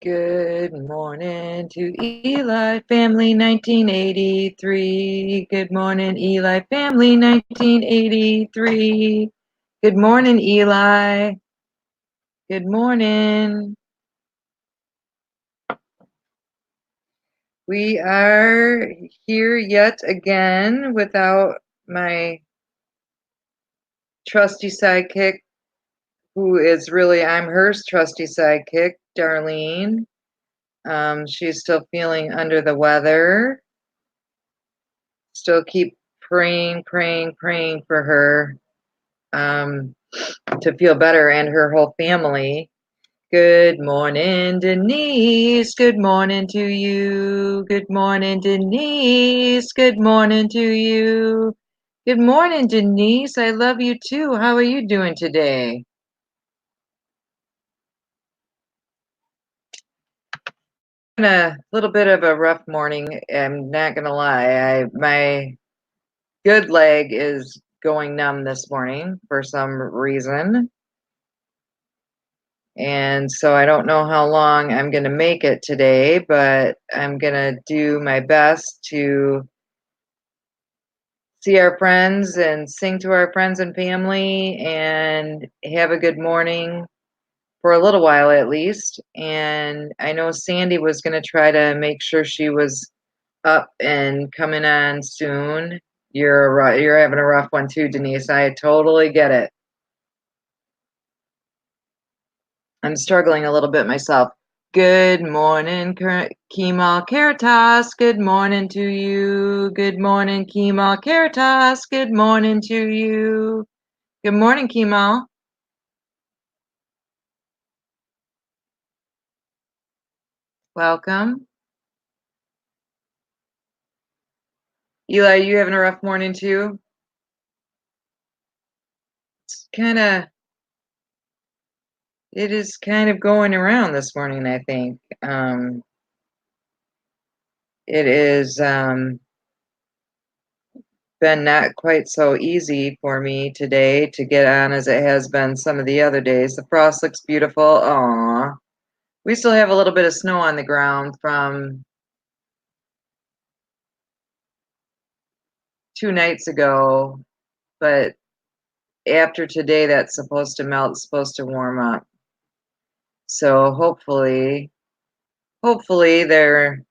Good morning to Eli Family 1983. Good morning, Eli Family 1983. Good morning, Eli. Good morning. We are here yet again without my trusty sidekick, who is really, I'm her trusty sidekick, Darlene. She's still feeling under the weather. Still keep praying for her to feel better and her whole family. Good morning, Denise. Good morning to you. Good morning, Denise. Good morning to you. Good morning, Denise. I love you too. How are you doing today? A little bit of a rough morning. I'm not gonna lie. My good leg is going numb this morning for some reason. And so I don't know how long I'm going to make it today, but I'm going to do my best to see our friends and sing to our friends and family and have a good morning for a little while at least. And I know Sandy was going to try to make sure she was up and coming on soon. You're having a rough one too, Denise. I totally get it. I'm struggling a little bit myself. Good morning, Kemal Karatas. Good morning to you. Good morning, Kemal Karatas. Good morning to you. Good morning, Kemal. Welcome. Eli, you having a rough morning too? It is kind of going around this morning, I think. It is been not quite so easy for me today to get on as it has been some of the other days. The frost looks beautiful. Aw. We still have a little bit of snow on the ground from 2 nights ago, but after today, that's supposed to melt, it's supposed to warm up. So hopefully they're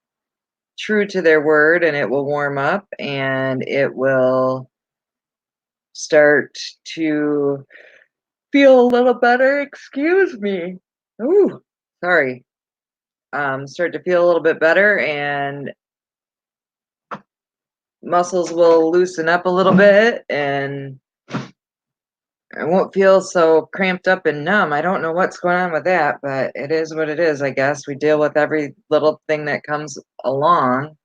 true to their word and it will warm up and it will start to feel a little better. Excuse me. Ooh, sorry. Start to feel a little bit better and muscles will loosen up a little bit and I won't feel so cramped up and numb. I don't know what's going on with that, but it is what it is, I guess. We deal with every little thing that comes along.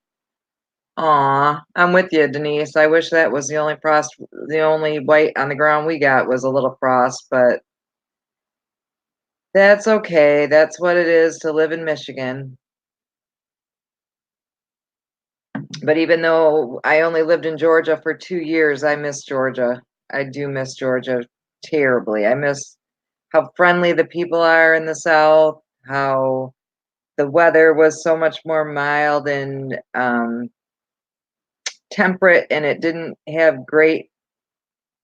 Aw, I'm with you, Denise. I wish that was the only white on the ground we got was a little frost, but that's okay. That's what it is to live in Michigan. But even though I only lived in Georgia for 2 years, I miss Georgia. I do miss Georgia terribly. I miss how friendly the people are in the South, how the weather was so much more mild and temperate, and it didn't have great,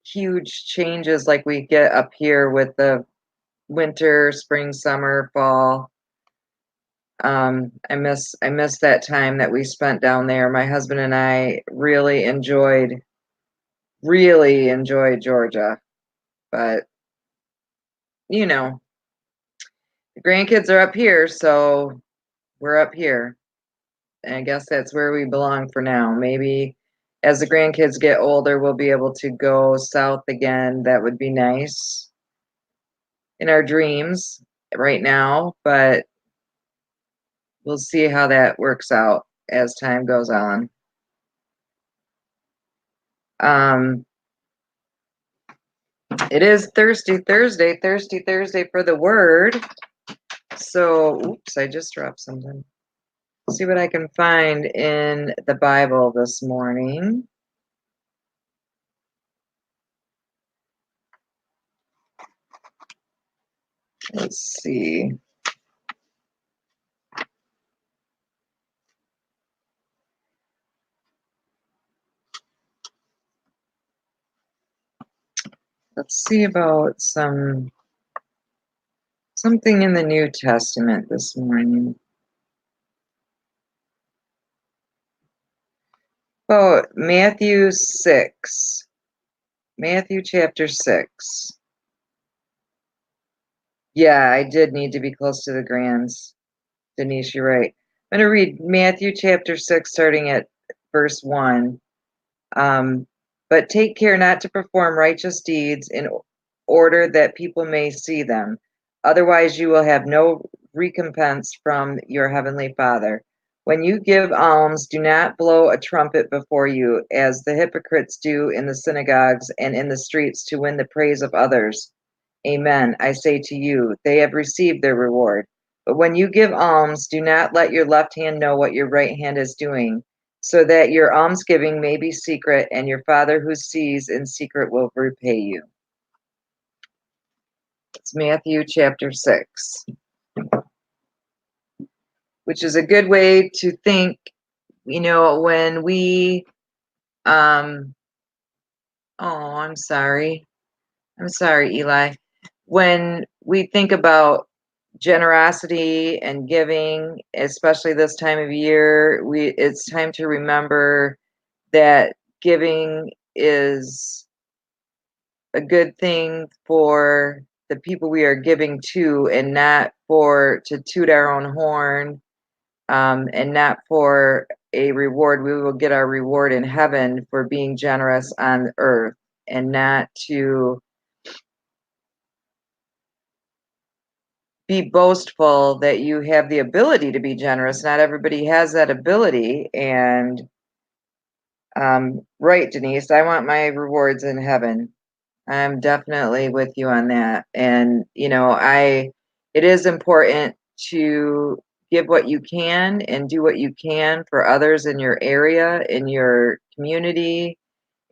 huge changes like we get up here with the winter, spring, summer, fall. I miss that time that we spent down there. My husband and I really enjoyed Georgia, but you know, the grandkids are up here, so we're up here. And I guess that's where we belong for now. Maybe as the grandkids get older, we'll be able to go south again. That would be nice in our dreams right now, but we'll see how that works out as time goes on. Um, it is Thirsty Thursday for the word. So, oops, I just dropped something. See what I can find in the Bible this morning. Let's see. Let's see about something in the New Testament this morning. Oh, Matthew 6. Matthew chapter 6. Yeah, I did need to be close to the grands. Denise, you're right. I'm going to read Matthew chapter 6, starting at verse 1. But take care not to perform righteous deeds in order that people may see them. Otherwise, you will have no recompense from your heavenly Father. When you give alms, do not blow a trumpet before you, as the hypocrites do in the synagogues and in the streets to win the praise of others. Amen. I say to you, they have received their reward. But when you give alms, do not let your left hand know what your right hand is doing, so that your almsgiving may be secret, and your Father who sees in secret will repay you. It's Matthew chapter 6, which is a good way to think, when we, oh, I'm sorry, Eli. When we think about generosity and giving, especially this time of year, it's time to remember that giving is a good thing for the people we are giving to, and not to toot our own horn, and not for a reward. We will get our reward in heaven for being generous on earth, and not to be boastful that you have the ability to be generous. Not everybody has that ability. And right, Denise, I want my rewards in heaven. I'm definitely with you on that. And it is important to give what you can and do what you can for others in your area, in your community,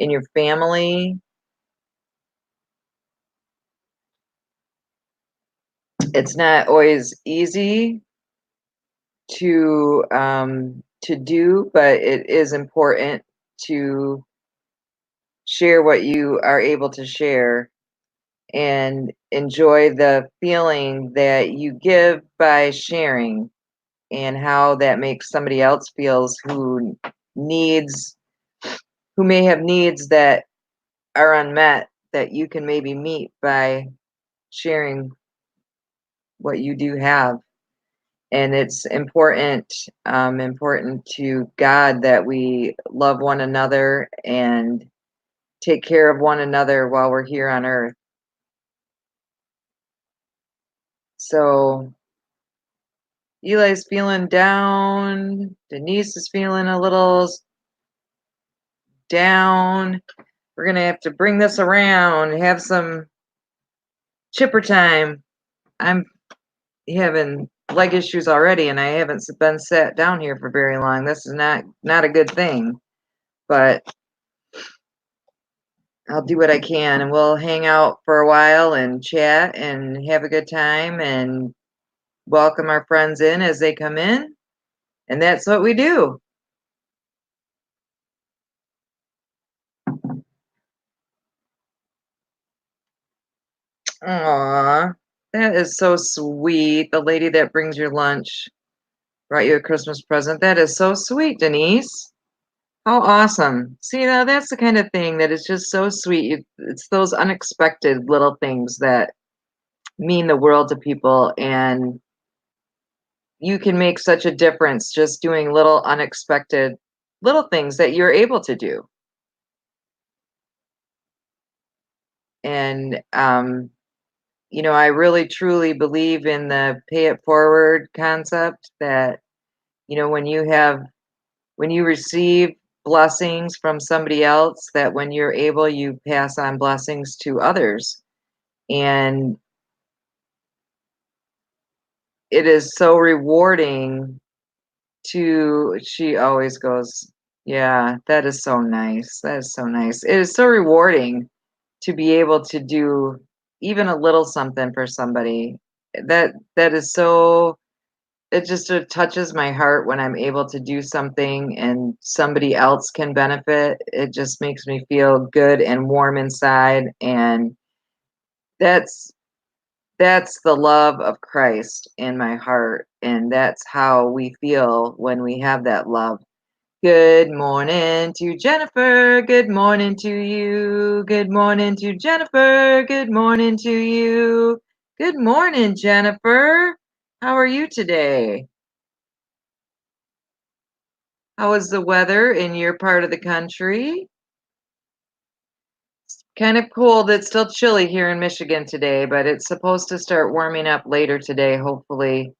in your family. It's not always easy to do, but it is important to share what you are able to share, and enjoy the feeling that you give by sharing, and how that makes somebody else feels who may have needs that are unmet, that you can maybe meet by sharing what you do have. And it's important to God that we love one another and take care of one another while we're here on earth. So Eli's feeling down. Denise is feeling a little down. We're going to have to bring this around, have some chipper time. I'm having leg issues already, and I haven't been sat down here for very long. This is not a good thing, but I'll do what I can, and we'll hang out for a while and chat and have a good time and welcome our friends in as they come in. And that's what we do. Aw, that is so sweet. The lady that brings your lunch brought you a Christmas present. That is so sweet, Denise. How awesome. See, now that's the kind of thing that is just so sweet. It's those unexpected little things that mean the world to people, and you can make such a difference just doing little unexpected little things that you're able to do. And I really truly believe in the pay it forward concept, that when you receive blessings from somebody else, that when you're able, you pass on blessings to others. And it is so rewarding she always goes, yeah, that is so nice. That is so nice. It is so rewarding to be able to do even a little something for somebody. That is so, it just touches my heart when I'm able to do something and somebody else can benefit. It just makes me feel good and warm inside. And That's that's the love of Christ in my heart, and that's how we feel when we have that love. Good morning to Jennifer. Good morning to you. Good morning to Jennifer. Good morning to you. Good morning, Jennifer. How are you today? How is the weather in your part of the country? Kind of cold. It's still chilly here in Michigan today, but it's supposed to start warming up later today. Hopefully,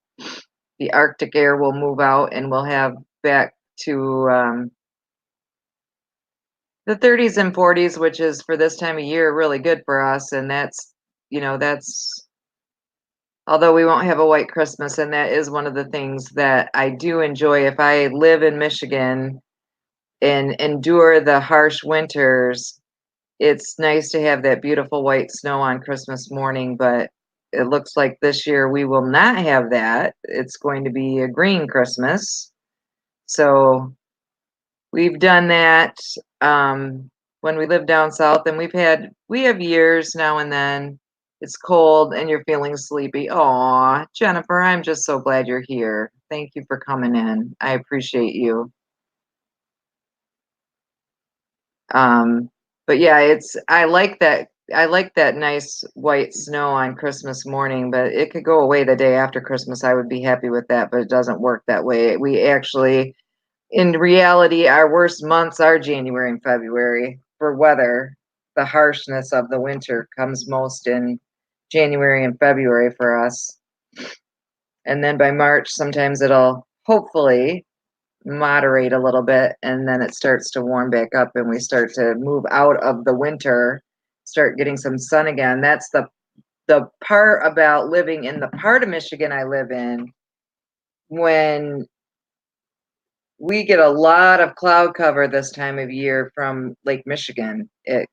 the Arctic air will move out and we'll have back to the 30s and 40s, which is for this time of year really good for us. And that's although we won't have a white Christmas, and that is one of the things that I do enjoy. If I live in Michigan and endure the harsh winters, it's nice to have that beautiful white snow on Christmas morning, but it looks like this year we will not have that. It's going to be a green Christmas. So we've done that when we live down south, and we have years now and then. It's cold and you're feeling sleepy. Aw, Jennifer, I'm just so glad you're here. Thank you for coming in. I appreciate you. Um, but yeah, it's I like that nice white snow on Christmas morning, but it could go away the day after Christmas. I would be happy with that, but it doesn't work that way. We actually, in reality, our worst months are January and February for weather. The harshness of the winter comes most in January and February for us. And then by March, sometimes it'll hopefully moderate a little bit, and then it starts to warm back up and we start to move out of the winter, start getting some sun again. That's the part about living in the part of Michigan I live in. When we get a lot of cloud cover this time of year from Lake Michigan. It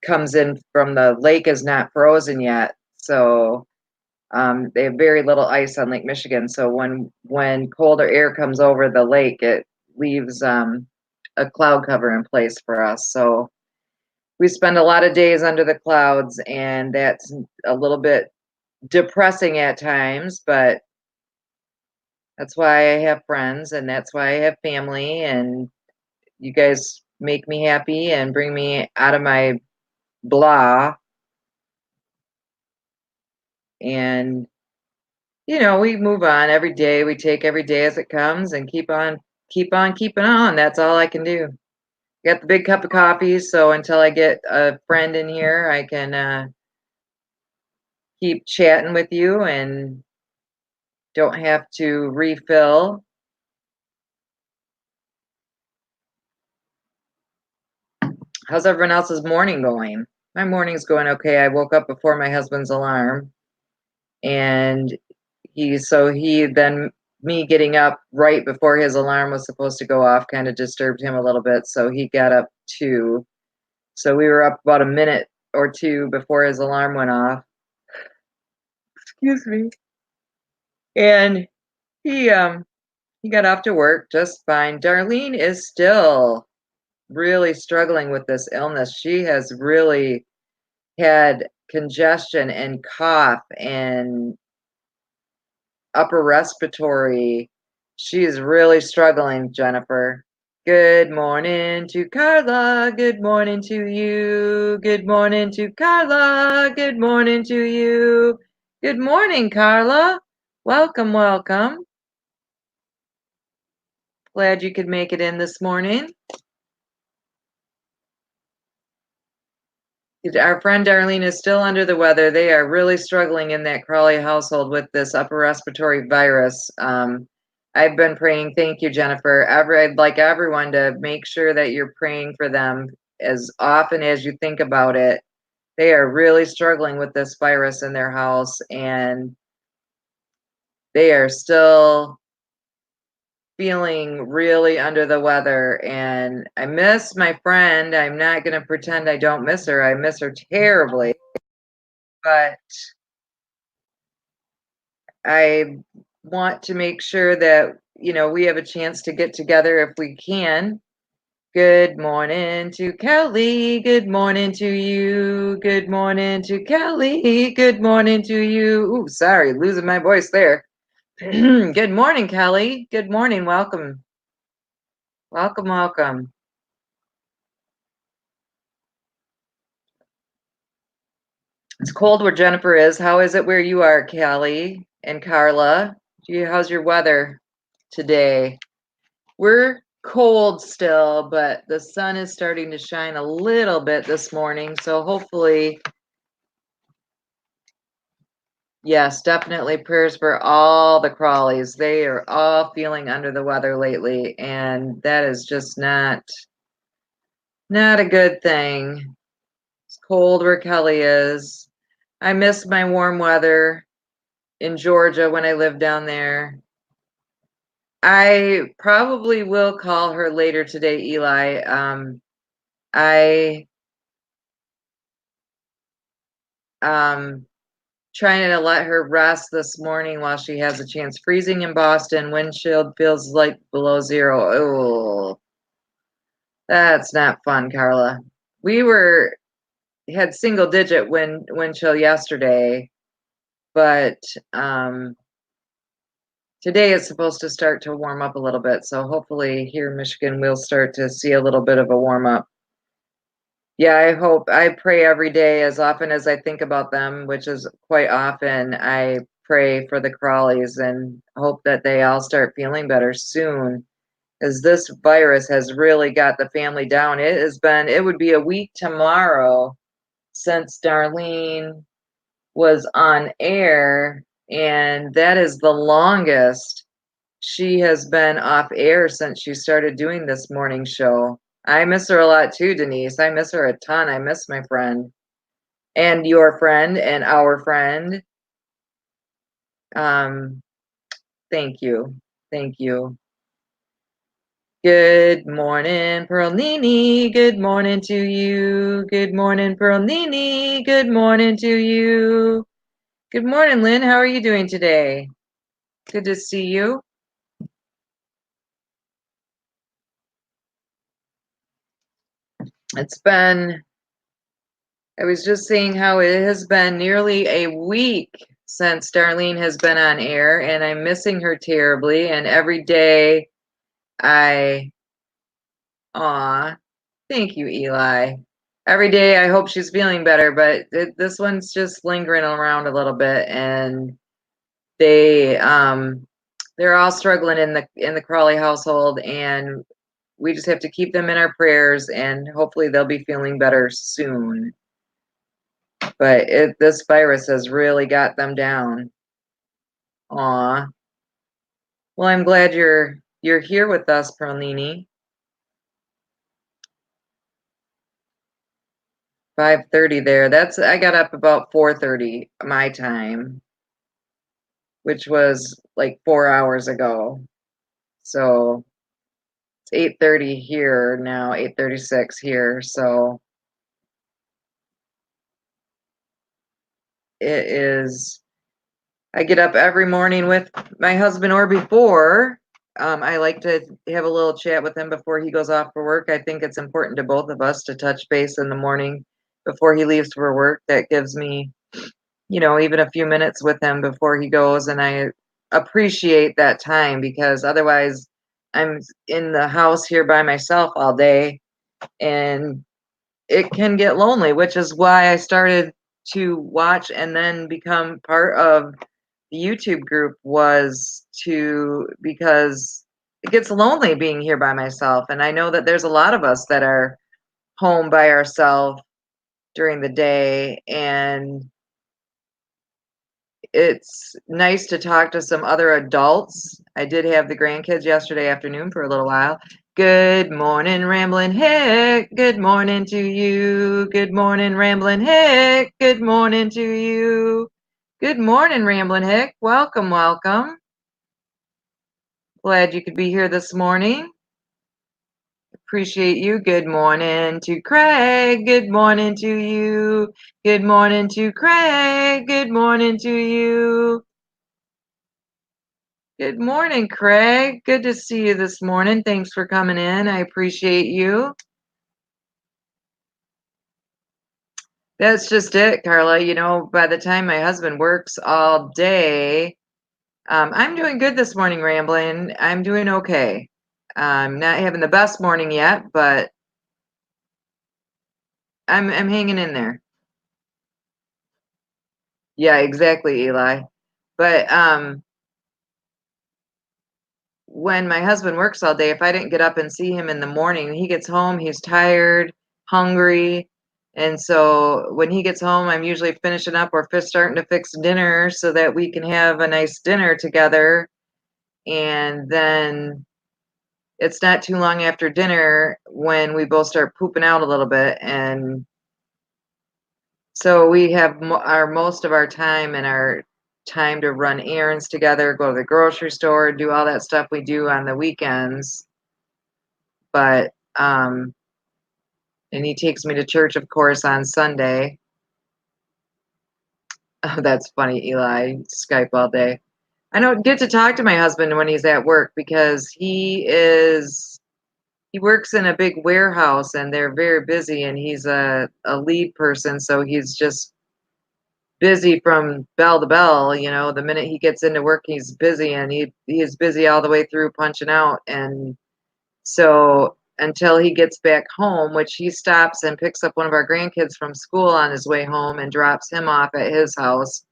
comes in from the lake is not frozen yet, so they have very little ice on Lake Michigan. So when colder air comes over the lake, it leaves a cloud cover in place for us. So we spend a lot of days under the clouds, and that's a little bit depressing at times, but that's why I have friends and that's why I have family, and you guys make me happy and bring me out of my blah. And we move on every day. We take every day as it comes and keep on keeping on. That's all I can do. Got the big cup of coffee, so until I get a friend in here, I can keep chatting with you and don't have to refill. How's everyone else's morning going? My morning's going okay. I woke up before my husband's alarm, and he then me getting up right before his alarm was supposed to go off kind of disturbed him a little bit, so he got up too. So we were up about a minute or two before his alarm went off. Excuse me. And he got off to work just fine. Darlene is still really struggling with this illness. She has really had congestion and cough and upper respiratory. She is really struggling, Jennifer. Good morning to Carla. Good morning to you. Good morning to Carla. Good morning to you. Good morning, Carla. Welcome, welcome. Glad you could make it in this morning. Our friend Darlene is still under the weather. They are really struggling in that Crawley household with this upper respiratory virus. I've been praying. Thank you, Jennifer. I'd like everyone to make sure that you're praying for them as often as you think about it. They are really struggling with this virus in their house, and they are still feeling really under the weather. And I miss my friend. I'm not going to pretend I don't miss her. I miss her terribly. But I want to make sure that we have a chance to get together if we can, Good morning to Kelly. Good morning to you. Good morning to Kelly. Good morning to you. Ooh, sorry, losing my voice there. Good morning, Kelly. Good morning. Welcome. Welcome, welcome. It's cold where Jennifer is. How is it where you are, Kelly and Carla? How's your weather today? We're cold still, but the sun is starting to shine a little bit this morning. So hopefully, yes, definitely prayers for all the crawlies. They are all feeling under the weather lately, and that is just not a good thing. It's cold where Kelly is. I miss my warm weather in Georgia when I lived down there. I probably will call her later today, Eli. I trying to let her rest this morning while she has a chance. Freezing in Boston, windshield feels like below zero. Oh, that's not fun, Carla. We had single digit wind chill yesterday, but today is supposed to start to warm up a little bit. So hopefully here in Michigan we'll start to see a little bit of a warm up. Yeah, I pray every day as often as I think about them, which is quite often. I pray for the crawlies and hope that they all start feeling better soon, as this virus has really got the family down. It would be a week tomorrow since Darlene was on air, and that is the longest she has been off air since she started doing this morning show. I miss her a lot too, Denise. I miss her a ton. I miss my friend and your friend and our friend. Um, thank you. Thank you. Good morning, Pearl Nini. Good morning to you. Good morning, Pearl Nini. Good morning to you. Good morning, Lynn. How are you doing today? Good to see you. I was just saying how it has been nearly a week since Darlene has been on air, and I'm missing her terribly. And every day aw, thank you, Eli. Every day I hope she's feeling better, but this one's just lingering around a little bit, and they, they're all struggling in the Crawley household, and we just have to keep them in our prayers, and hopefully they'll be feeling better soon. But this virus has really got them down. Aw. Well, I'm glad you're here with us, Perlini. 5:30 there. I got up about 4:30 my time, which was like 4 hours ago. So it's 8:30 here now, 8:36 here. So it is I get up every morning with my husband or before. I like to have a little chat with him before he goes off for work. I think it's important to both of us to touch base in the morning before he leaves for work. That gives me, even a few minutes with him before he goes. And I appreciate that time because otherwise I'm in the house here by myself all day and it can get lonely, which is why I started to watch and then become part of the YouTube group because it gets lonely being here by myself. And I know that there's a lot of us that are home by ourselves during the day, and it's nice to talk to some other adults. I did have the grandkids yesterday afternoon for a little while. Good morning, Ramblin' Hick. Good morning to you. Good morning, Ramblin' Hick. Good morning to you. Good morning, Ramblin' Hick. Welcome, welcome. Glad you could be here this morning. Appreciate you. Good morning to Craig. Good morning to you. Good morning to Craig. Good morning to you. Good morning, Craig. Good to see you this morning. Thanks for coming in. I appreciate you. That's just it, Carla. By the time my husband works all day, I'm doing good this morning, Rambling. I'm doing okay. I'm not having the best morning yet, but I'm hanging in there. Yeah, exactly, Eli. But when my husband works all day, if I didn't get up and see him in the morning, he gets home, he's tired, hungry. And so when he gets home, I'm usually finishing up or starting to fix dinner so that we can have a nice dinner together. And then it's not too long after dinner when we both start pooping out a little bit. And so we have our most of our time and our time to run errands together, go to the grocery store, do all that stuff we do on the weekends. But and he takes me to church, of course, on Sunday. Oh, that's funny, Eli. Skype all day. I don't get to talk to my husband when he's at work because he works in a big warehouse and they're very busy, and he's a lead person, so he's just busy from bell to bell. The minute he gets into work, he's busy, and he is busy all the way through punching out. And so until he gets back home, which he stops and picks up one of our grandkids from school on his way home and drops him off at his house.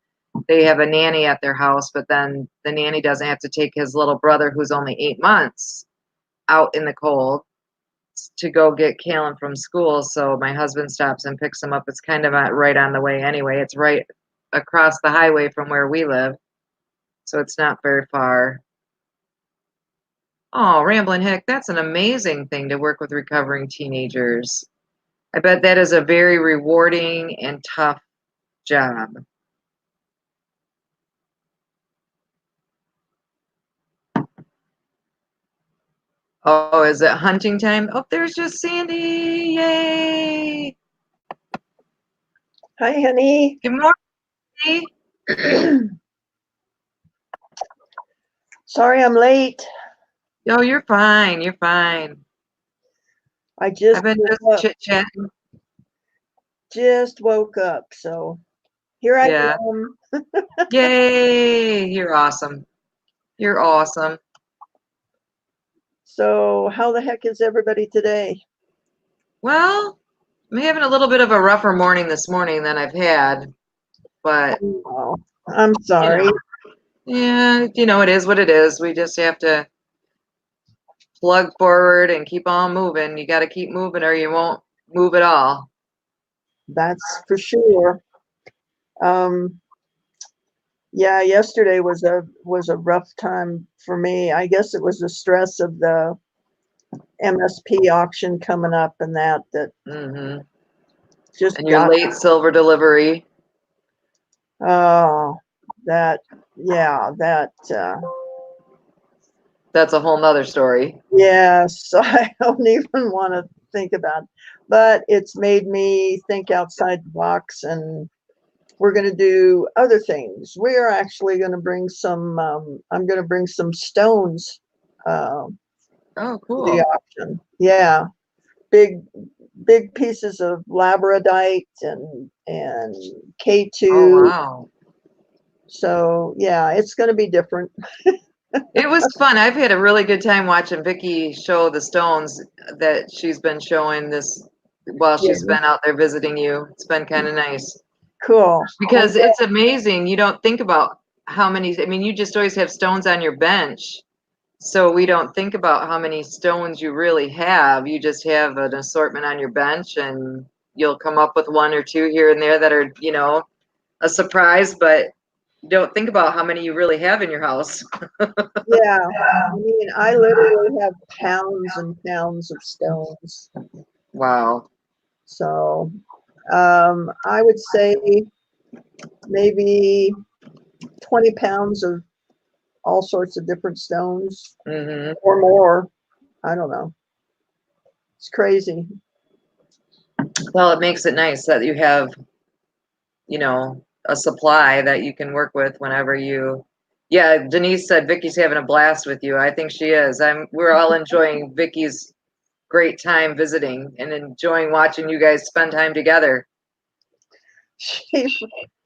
They have a nanny at their house, but then the nanny doesn't have to take his little brother, who's only 8 months, out in the cold to go get Kalen from school. So my husband stops and picks him up. It's kind of right on the way anyway. It's right across the highway from where we live, so it's not very far. Oh, Ramblin' Hick, that's an amazing thing to work with recovering teenagers. I bet that is a very rewarding and tough job. Oh, is it hunting time? Oh, there's just Sandy. Yay. Hi, honey. Good morning. Sorry I'm late. Oh, you're fine. You're fine. I've been just chit-chatting. Just woke up, so here I am. Yay. You're awesome. You're awesome. So how the heck is everybody today? Well, I'm having a little bit of a rougher morning this morning than I've had, but Oh, I'm sorry. Yeah, it is what it is. We just have to plug forward and keep on moving. You got to keep moving or you won't move at all. That's for sure. Yeah, yesterday was a rough time for me. I guess it was the stress of the MSP auction coming up and that just and your late silver delivery. Oh, that's a whole nother story. Yes, I don't even want to think about it. But it's made me think outside the box, and we're going to do other things. We are actually going to bring some, I'm going to bring some stones oh, cool. to the auction. Yeah, big pieces of labradorite and K2. Oh, wow. So, yeah, it's going to be different. It was fun. I've had a really good time watching Vicki show the stones that she's been showing this while she's been out there visiting you. It's been kind of nice. Cool. Because it's amazing. You don't think about how many, you just always have stones on your bench. So we don't think about how many stones you really have. You just have an assortment on your bench, and you'll come up with one or two here and there that are, a surprise, but you don't think about how many you really have in your house. Yeah, I literally have pounds and pounds of stones. Wow. So I would say maybe 20 pounds of all sorts of different stones or more. I don't know. It's crazy. Well, it makes it nice that you have, a supply that you can work with whenever you Yeah, Denise said Vicky's having a blast with you. I think she is. We're all enjoying Vicky's great time visiting and enjoying watching you guys spend time together. She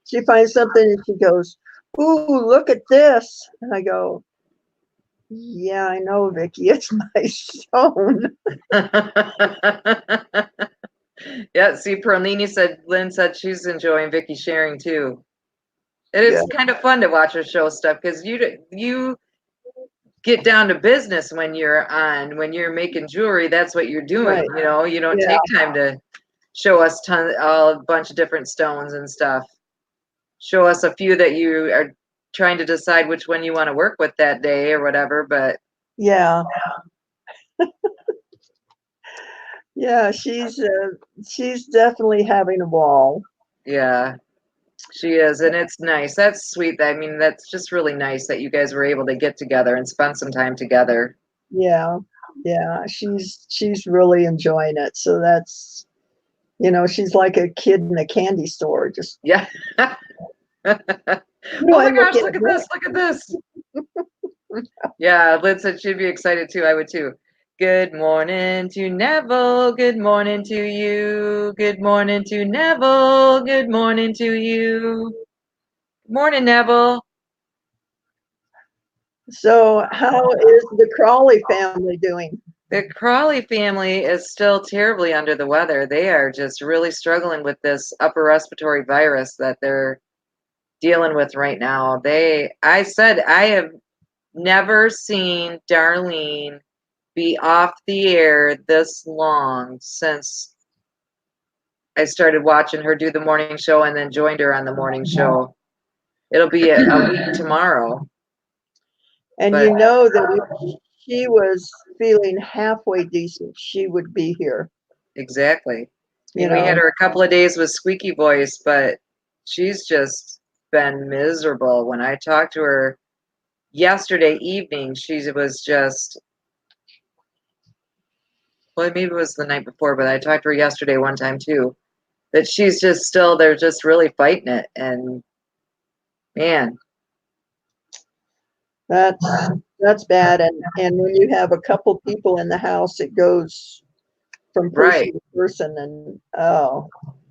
she finds something and she goes, "Ooh, look at this!" And I go, "Yeah, I know, Vicky. It's my stone." Yeah, see, Perlini said, Lynn said she's enjoying Vicky sharing too. It Yeah, is kind of fun to watch her show stuff because you get down to business when you're making jewelry. That's what you're doing. right. You don't Yeah, take time to show us a bunch of different stones and stuff. Show us a few that you are trying to decide which one you want to work with that day or whatever. But yeah, yeah. She's definitely having a ball. yeah, she is, and it's nice. That's sweet. I mean, that's just really nice that you guys were able to get together and spend some time together. Yeah, yeah. She's really enjoying it. So that's, she's like a kid in a candy store. Just, Yeah. what do Oh I my look gosh, at? look at this, look at this. Yeah, Liz said she'd be excited too. I would too. Good morning to Neville. Good morning to you. Good morning to Neville. Good morning to you. Good morning, Neville. So, how is the Crawley family doing? The Crawley family is still terribly under the weather. They are just really struggling with this upper respiratory virus that they're dealing with right now. I said, I have never seen Darlene be off the air this long since I started watching her do the morning show and then joined her on the morning show. It'll be a week tomorrow, And but you know that if she was feeling halfway decent, she would be here. exactly. I You mean, we had know, her a couple of days with squeaky voice, but she's just been miserable. When I talked to her yesterday evening, she was just, well, maybe it was the night before, but I talked to her yesterday one time too, that she's just still, they're just really fighting it. And man, that's that's bad. And when you have a couple people in the house, it goes from person right. to person, and oh,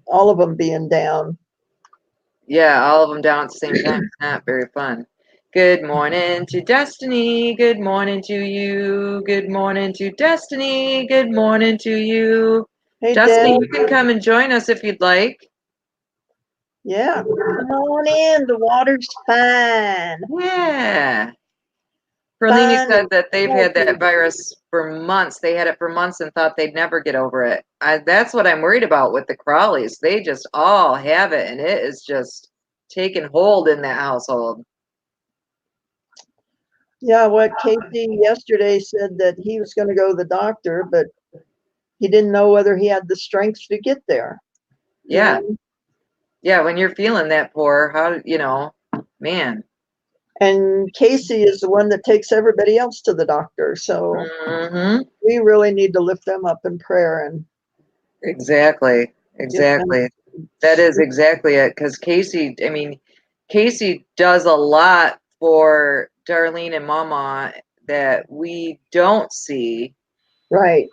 all of them being down. Yeah, all of them down at the same time. It's not very fun. Good morning to Destiny. Good morning to you. Good morning to Destiny. Good morning to you. Hey, Dad. Destiny, you can come and join us if you'd like. Yeah, come on in. The water's fine. Yeah. Perlini Fine said and that they've had that healthy. virus for months. They had it for months and thought they'd never get over it. That's what I'm worried about with the Crawleys. They just all have it, and it is just taking hold in that household. Yeah, what Casey yesterday said that he was going to go to the doctor, but he didn't know whether he had the strength to get there, you Yeah. know? Yeah, when you're feeling that poor, man. And Casey is the one that takes everybody else to the doctor. So Hmm. we really need to lift them up in prayer and Exactly. get them. Exactly. That is exactly it. Because Casey does a lot for Darlene and Mama that we don't see Right.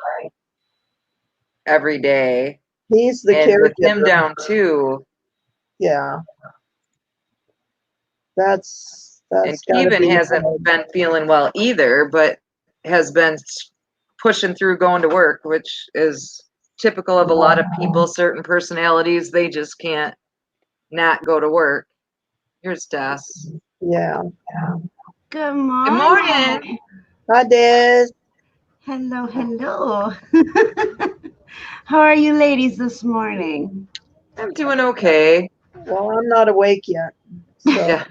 every day. He's the And with him caregiver. down too, Yeah. and That's got to Kevin be hasn't hard. been feeling well either, but has been pushing through going to work, which is typical of a lot of people, certain personalities. They just can't not go to work. Here's Des. Yeah. Good Good morning. morning. Hi, Des. Hello, hello. How are you ladies this morning? I'm doing okay. Well, I'm not awake yet. So Yeah,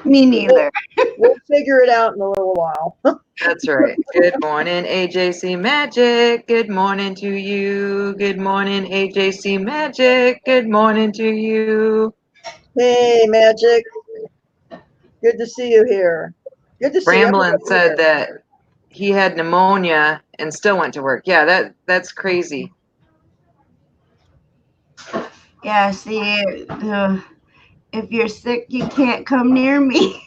Me we'll, neither. we'll figure it out in a little while. that's right. Good morning, AJC Magic. Good morning to you. Good morning, AJC Magic. Good morning to you. Hey, Magic. Good to see you here. Good to see Bramblin everybody said here. that he had pneumonia and still went to work. Yeah, that's crazy. Yeah, see, if you're sick, you can't come near me.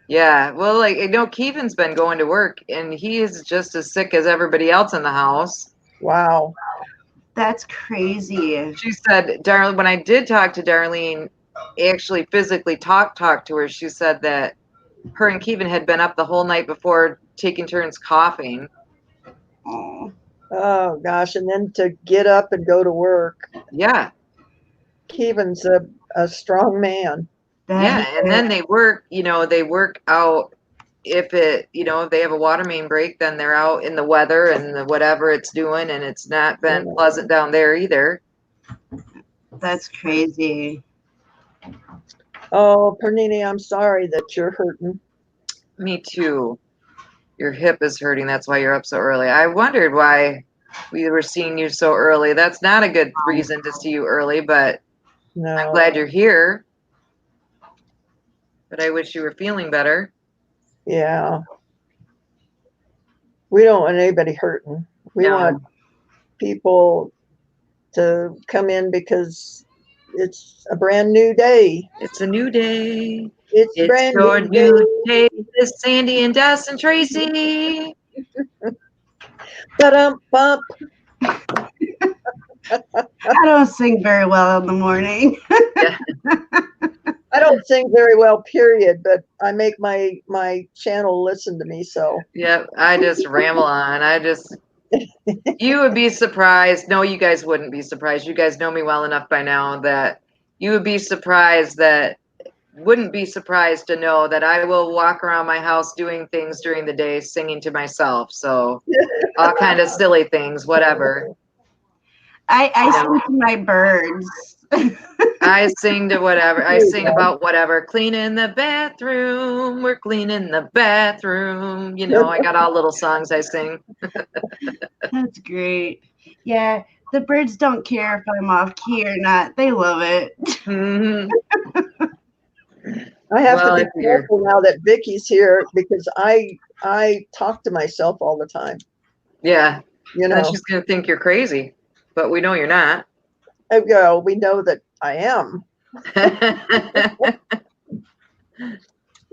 Yeah, well, like, Keevan's been going to work, and he is just as sick as everybody else in the house. Wow. That's crazy. She said, Darlene, when I did talk to Darlene, actually physically talk to her, she said that her and Keevan had been up the whole night before taking turns coughing. Oh, Oh gosh. And then to get up and go to work. Yeah. Keevan's a strong man. that Yeah, he and then they work out if if they have a water main break, then they're out in the weather and the whatever it's doing, and it's not been Yeah. pleasant down there either. That's crazy. Oh, Pernini, I'm sorry that you're hurting. Me too. Your hip is hurting, that's why you're up so early. I wondered why we were seeing you so early. That's not a good reason to see you early, but I'm No. glad you're here. But I wish you were feeling better. Yeah. We don't want anybody hurting. We No. want people to come in because it's a brand new day. It's a new day. It's a It's brand your new new day day. with Sandy and Des and Tracy. Bump. I don't sing very well in the morning. Yeah. I don't sing very well, period, but I make my channel listen to me. So Yep. I just ramble on. You would be surprised. No, you guys wouldn't be surprised. You guys know me well enough by now that you would be surprised wouldn't be surprised to know that I will walk around my house doing things during the day, singing to myself. So all kind of silly things, whatever. I sing to my birds. I sing to whatever. I There you sing go. about whatever. Cleaning the bathroom. We're cleaning the bathroom. I got all little songs I sing. That's great. Yeah, the birds don't care if I'm off key or not. They love it. Hmm. I have to Well, be I figure. careful now that Vicky's here because I talk to myself all the time. Yeah. You And then know, she's going to think you're crazy, but we know you're not. we know that I am.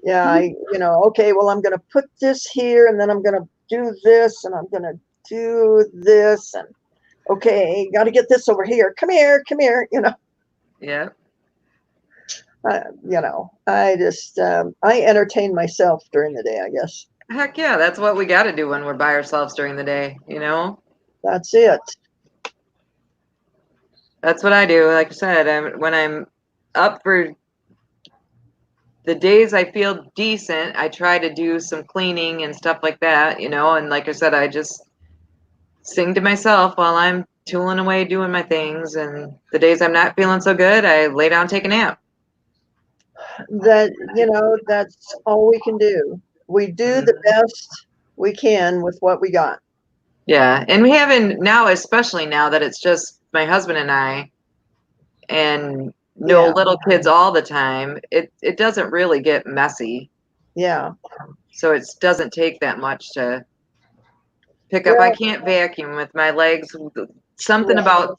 Yeah, okay, well, I'm going to put this here and then I'm going to do this and I'm going to do this and okay, got to get this over here. Come here, Yeah. I just I entertain myself during the day, I guess. Heck yeah, that's what we got to do when we're by ourselves during the day, That's it. That's what I do. Like I said, when I'm up for the days I feel decent, I try to do some cleaning and stuff like that, and like I said, I just sing to myself while I'm tooling away doing my things. And the days I'm not feeling so good, I lay down, take a nap. That's all we can do. We do the best we can with what we got. Yeah. And we haven't now, especially now that it's just my husband and I and no Yeah. little kids all the time, it doesn't really get messy. Yeah. So it doesn't take that much to pick up. I Well, can't vacuum with my legs. Something right. about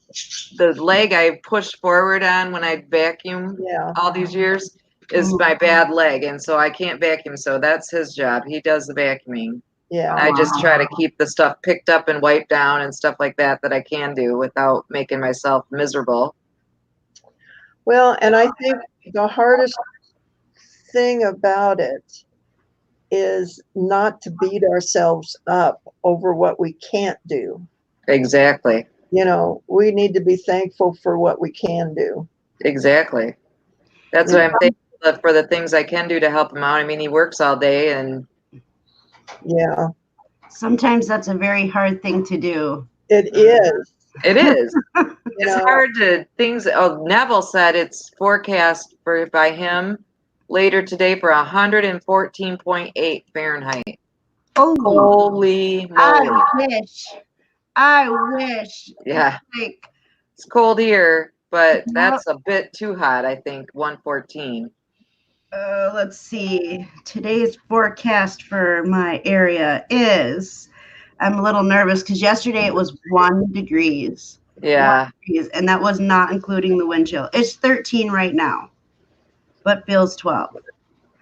the leg I push forward on when I vacuum Yeah. all these years is my bad leg. And so I can't vacuum. So that's his job. He does the vacuuming. Yeah. I just try to keep the stuff picked up and wiped down and stuff like that I can do without making myself miserable. Well, and I think the hardest thing about it is not to beat ourselves up over what we can't do. Exactly. We need to be thankful for what we can do. Exactly. That's Yeah. what I'm thankful for, the things I can do to help him out. I mean, he works all day and Yeah, Sometimes that's a very hard thing to do. it is. it is. You It's know, hard to things. Oh, Neville said it's forecast by him later today for 114.8 Fahrenheit. Oh, Holy I moly! wish. I wish. Yeah, Like, it's cold here, but yep. that's a bit too hot. I think 114. Let's see. Today's forecast for my area is. I'm a little nervous because yesterday it was 1 degrees. Yeah. 1 degrees, and that was not including the wind chill. It's 13 right now, but feels 12.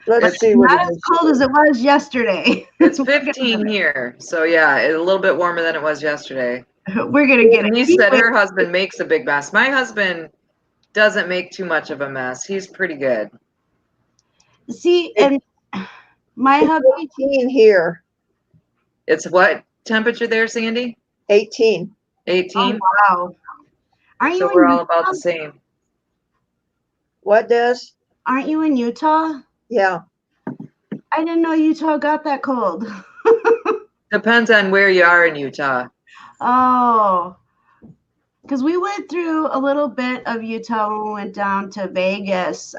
Let's see what Not it as is. cold as it was yesterday. It's 15 here, so yeah, it's a little bit warmer than it was yesterday. We're gonna get a Denise heat said wave. her husband makes a big mess. My husband doesn't make too much of a mess. He's pretty good. See, and my It's hubby, 18 here. It's what temperature there, Sandy? 18. 18? wow. Aren't So you we're in all about Utah? the same. What, Des? Aren't you in Utah? Yeah. I didn't know Utah got that cold. Depends on where you are in Utah. Oh, because we went through a little bit of Utah when we went down to Vegas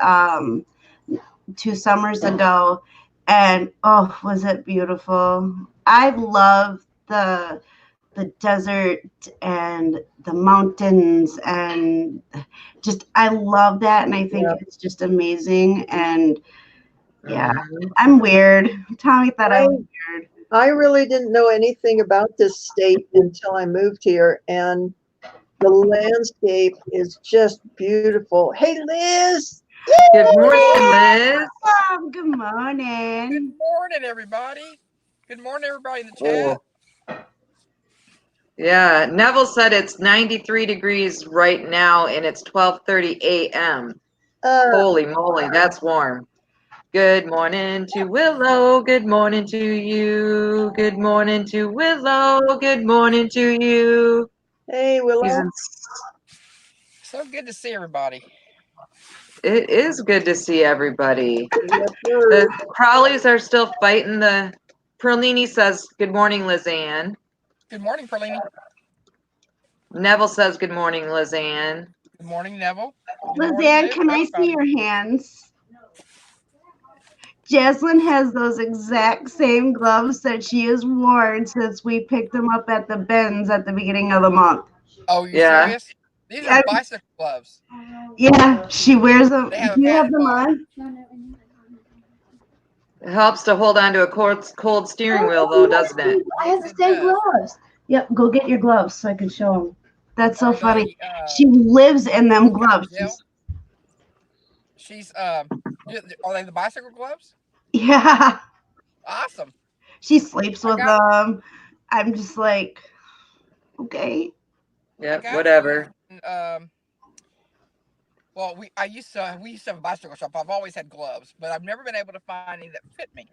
2 summers ago, and oh, was it beautiful! I love the desert and the mountains, and just I love that, and I think Yeah. it's just amazing. And yeah, Mhm. I'm weird. Tommy thought I was weird. I really didn't know anything about this state until I moved here, and the landscape is just beautiful. Hey, Liz! Good morning, Liz. Good morning. Good morning, everybody. Good morning, everybody in the Oh. chat. Yeah, Neville said it's 93 degrees right now and it's 12:30 a.m. Holy moly, that's warm. Good morning to Willow. Good morning to you. Good morning to Willow. Good morning to you. Hey, He's Willow. in, So good to see everybody. it is good to see everybody. Yes, sir. The Crowleys are still fighting the. Perlini says, good morning, Lizanne. Good morning, Perlini. Neville says, good morning, Lizanne. Good morning, Neville. Good morning, Lizanne, Liz, can I see everybody. your hands? Jaslyn has those exact same gloves that she has worn since we picked them up at the bins at the beginning of the month. Oh, you Yeah. serious? These Yeah. are bicycle gloves. Yeah, she wears them. They have a Do you have padded them bottom. on? It helps to hold onto a cold steering wheel, though, doesn't it? I have the Yes, it same does. gloves. Yep, go get your gloves so I can show them. That's so Are funny. they She lives in them what kind of gloves. gel? She's are they the bicycle gloves? Yeah, Awesome. she sleeps I with got them. I'm just like, okay. I Yep, got whatever. these. Well, we used to have a bicycle shop. I've always had gloves, but I've never been able to find any that fit me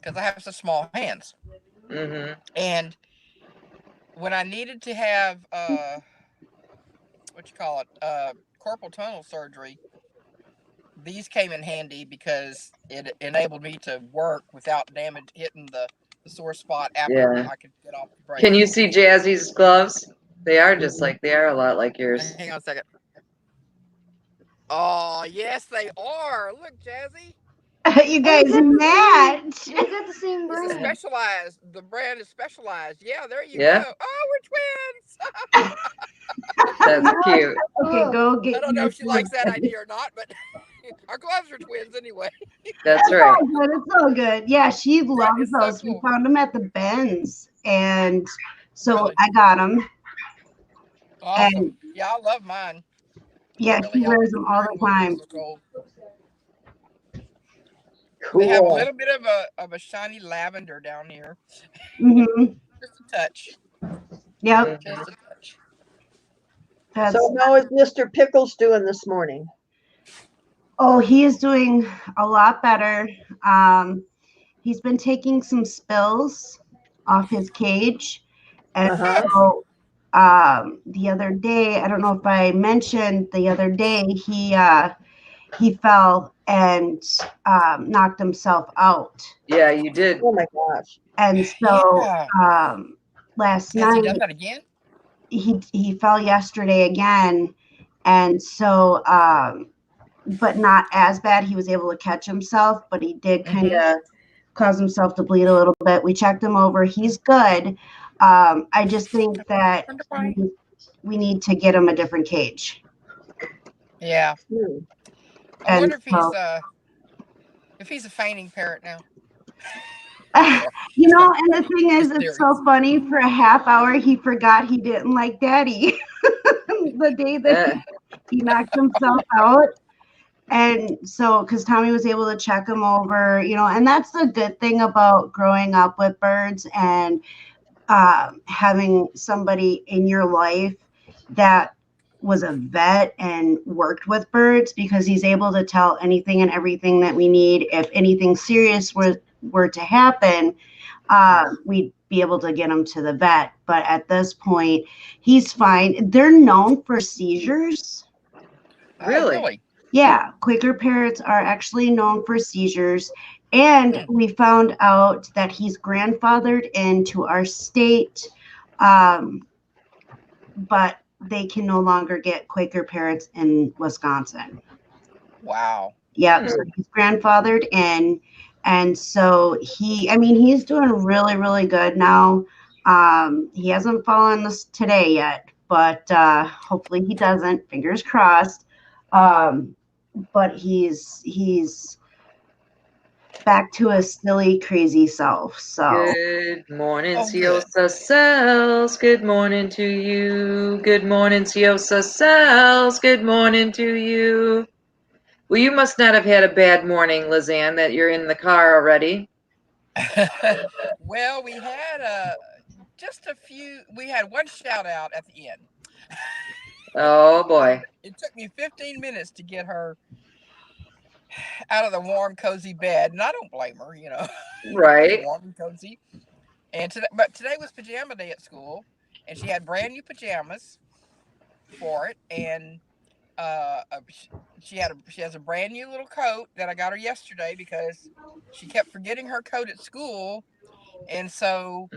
because I have such small hands. Mm-hmm. And when I needed to have what you call it, carpal tunnel surgery, these came in handy because it enabled me to work without damage hitting the sore spot after Yeah. I could get off the Can you brace. see Jazzy's gloves? They are a lot like yours. Hang on a second. Oh, yes, they are. Look, Jazzy. You guys match. We got the same This is brand. specialized. The brand is specialized. Yeah, there you Yeah, go. Oh, we're twins. that's cute. Okay, go get I don't know your if she likes that idea or not, but our gloves are twins anyway. That's It's right. all good. It's all good. Yeah, she loves It's so those. We cool. found them at the bins, and so Really I got them. awesome. And Yeah, I love mine. They yeah, really she help wears with the them all steering the wheel being time. so cold. They have a Cool. little bit of a shiny lavender down here, Mm-hmm. just a touch, Yep. just a touch. That's. So how is Mr. Pickles doing this morning? Oh, he is doing a lot better. He's been taking some spills off his cage, and Uh-huh. so the other day, I don't know if I mentioned the other day, he fell and knocked himself out. Yeah, you did. Oh my gosh. And so Yeah. last Has he night done that again? he fell yesterday again, and so but not as bad. He was able to catch himself, but he did kind of cause himself to bleed a little bit. We checked him over. He's good. I just think that Wonder why. we need to get him a different cage. Yeah. Hmm. I And wonder so, if he's a feigning parrot now. you know, and the thing is, Just it's serious. so funny. For a half hour, he forgot he didn't like Daddy. The day that he knocked himself out, And so, because Tommy was able to check him over, and that's the good thing about growing up with birds and having somebody in your life that was a vet and worked with birds, because he's able to tell anything and everything that we need. If anything serious were to happen, we'd be able to get him to the vet. But at this point, he's fine. They're known for seizures. Oh, really? Yeah, Quaker parrots are actually known for seizures. And we found out that he's grandfathered into our state, but they can no longer get Quaker parrots in Wisconsin. Wow. Yep, so he's grandfathered in. And so he's doing really, really good now. He hasn't fallen this today yet, but hopefully he doesn't. Fingers crossed. But he's back to a silly, crazy self. So Good morning, Oh, good. Siosa Cells. Good morning to you. Good morning, Siosa Cells. Good morning to you. Well, you must not have had a bad morning, Lizanne, that you're in the car already. Well, we had just a few. We had one shout out at the end. Oh boy. It took me 15 minutes to get her out of the warm, cozy bed, and I don't blame her. It was Right. warm and cozy. But today was pajama day at school, and she had brand new pajamas for it, and she has a brand new little coat that I got her yesterday because she kept forgetting her coat at school, and so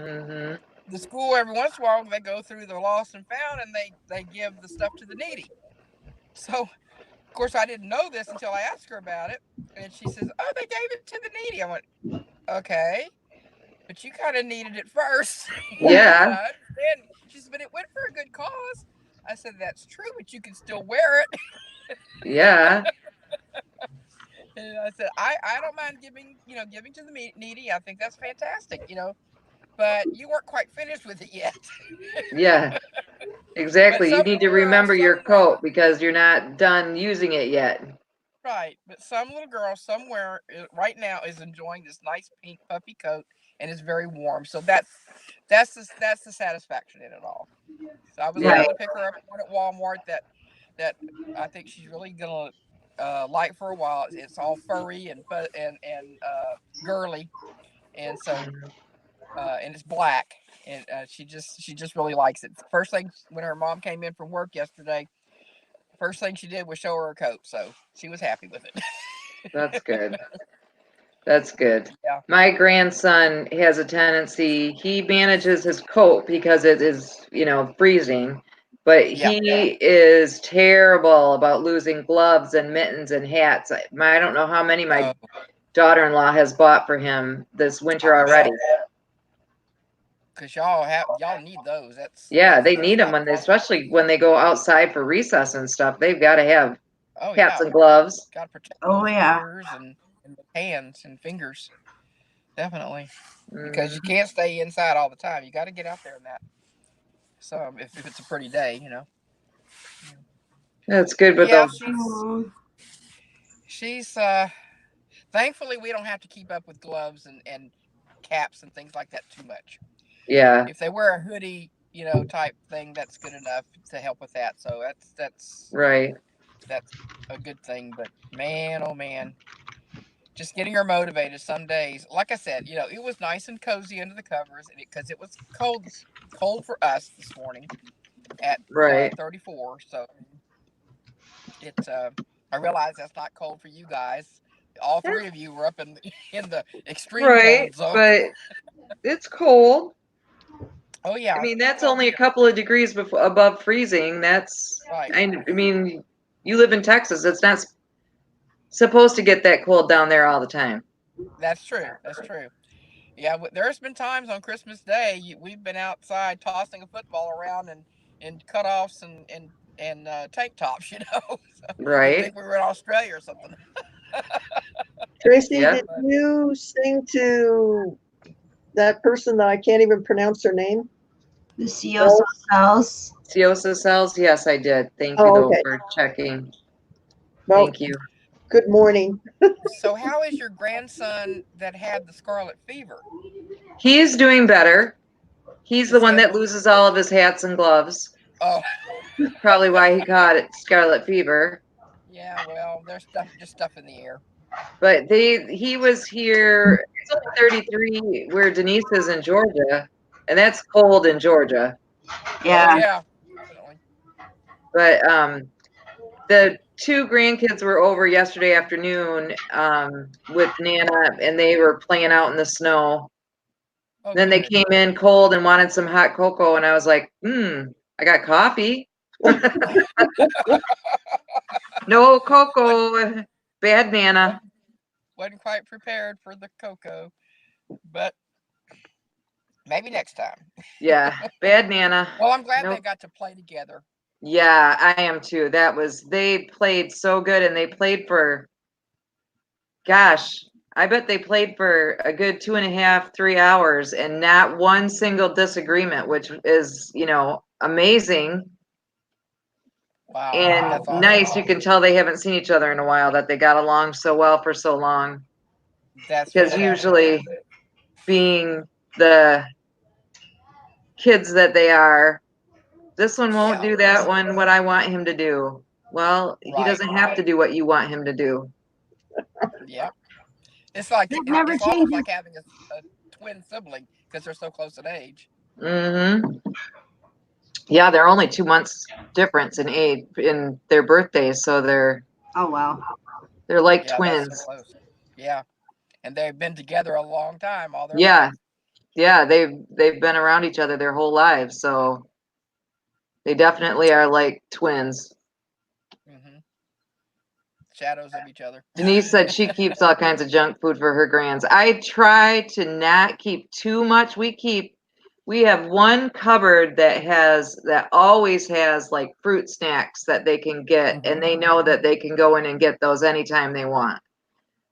the school every once in a while they go through the lost and found, and they give the stuff to the needy. So of course I didn't know this until I asked her about it, and she says, "Oh, they gave it to the needy." I went, "Okay, but you kind of needed it first." Yeah. I understand. She said, "But it went for a good cause." I said, "That's true, but you can still wear it." Yeah. And I said, I don't mind giving to the needy. I think that's fantastic, but you weren't quite finished with it yet. Yeah. But Exactly. You some need to little girl remember your somewhere, coat because you're not done using it yet. right? But some little girl somewhere right now is enjoying this nice pink puppy coat, and it's very warm. So that's the satisfaction in it all. So I was Yeah. able to pick her up one at Walmart that I think she's really gonna like for a while. It's all furry and girly, and so and it's black, and she just really likes it. First thing when her mom came in from work yesterday, first thing she did was show her coat, so she was happy with it. That's good. That's good. Yeah. My grandson has a tendency, he manages his coat because it is, freezing, but Yeah. he is terrible about losing gloves and mittens and hats. I don't know how many my Oh, daughter-in-law has bought for him this winter I already. bet because y'all need those. Yeah, That's they that's need them not fun. especially when they go outside for recess and stuff. They've got to have Oh hats yeah, and gloves. got to protect oh those yeah. ears and the hands and fingers definitely because you Mhm. can't stay inside all the time. You got to get out there in that. So if it's a pretty day. That's good, But but yeah, the she's thankfully we don't have to keep up with gloves and caps and things like that too much. yeah, If they wear a hoodie, type thing, that's good enough to help with that. So right. that's a good thing. But man, oh man, just getting her motivated. Some days, like I said, it was nice and cozy under the covers, and because it was cold for us this morning at Right. 34. So it I realize that's not cold for you guys. All Yeah, three of you were up in the extreme right, cold zone. but it's cold. Oh I yeah, mean, it's that's cold only a here. couple of degrees above freezing. Right. I mean, you live in Texas. It's not supposed to get that cold down there all the time. That's true. That's true. Yeah, there's been times on Christmas Day we've been outside tossing a football around in cutoffs and tank tops. So you'd Right? think we were in Australia or something. Tracy, Yeah. did you sing to that person that I can't even pronounce her name? The Siosa cells. Siosa cells? Yes, I did. Thank you, Oh, though, okay. for checking. Well, Thank you. Good morning. So how is your grandson that had the scarlet fever? He's doing better. He's the Is he one that able? loses all of his hats and gloves. Oh, Probably why he caught it scarlet fever. yeah. Well, there's stuff in the air. But he was here. It's only 33 where Denise is in Georgia, and that's cold in Georgia. Oh Yeah. yeah, definitely. But the two grandkids were over yesterday afternoon with Nana, and they were playing out in the snow. Oh Then they good. came in cold and wanted some hot cocoa, and I was like, I got coffee. No cocoa. Bad Nana. Wasn't quite prepared for the cocoa, but maybe next time. Yeah, bad Nana. Well, I'm glad they Nope. got to play together. Yeah, I am too. They played so good, and they played for, gosh, I bet they played for a good 2.5, 3 hours and not one single disagreement, which is, amazing Wow, and that's awesome. nice. You can tell they haven't seen each other in a while, that they got along so well for so long. That's Because fantastic. usually, being the kids that they are, this one won't Yeah, do that one what I want him to do. Well, he right. doesn't have to do what you want him to do. Yep. It's like That never it's almost changes. like having a twin sibling because they're so close in age. Hmm. Yeah, they're only 2 months difference in age in their birthdays, so Oh wow. they're like Yeah, that's so twins. close. Yeah, and they've been together a long time, all their Yeah, life. yeah, they've been around each other their whole lives, so they definitely are like twins. Hmm. Shadows of each other. Denise said she keeps all kinds of junk food for her grands. I try to not keep too much. We have one cupboard that always has like fruit snacks that they can get, Hmm. and they know that they can go in and get those anytime they want.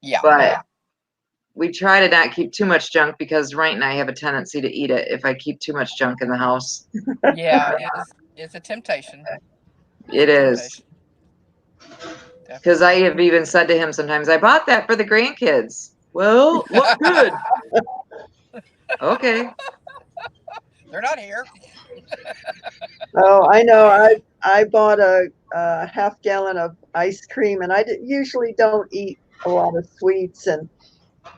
Yeah, But we try to not keep too much junk because Wright and I have a tendency to eat it if I keep too much junk in the house. yeah, it's a temptation. It's It a is. temptation, Because I definitely. have even said to him sometimes, I bought that for the grandkids. Well, look good. Okay. They're not here. Oh, I know. I bought a half gallon of ice cream, and usually don't eat a lot of sweets. And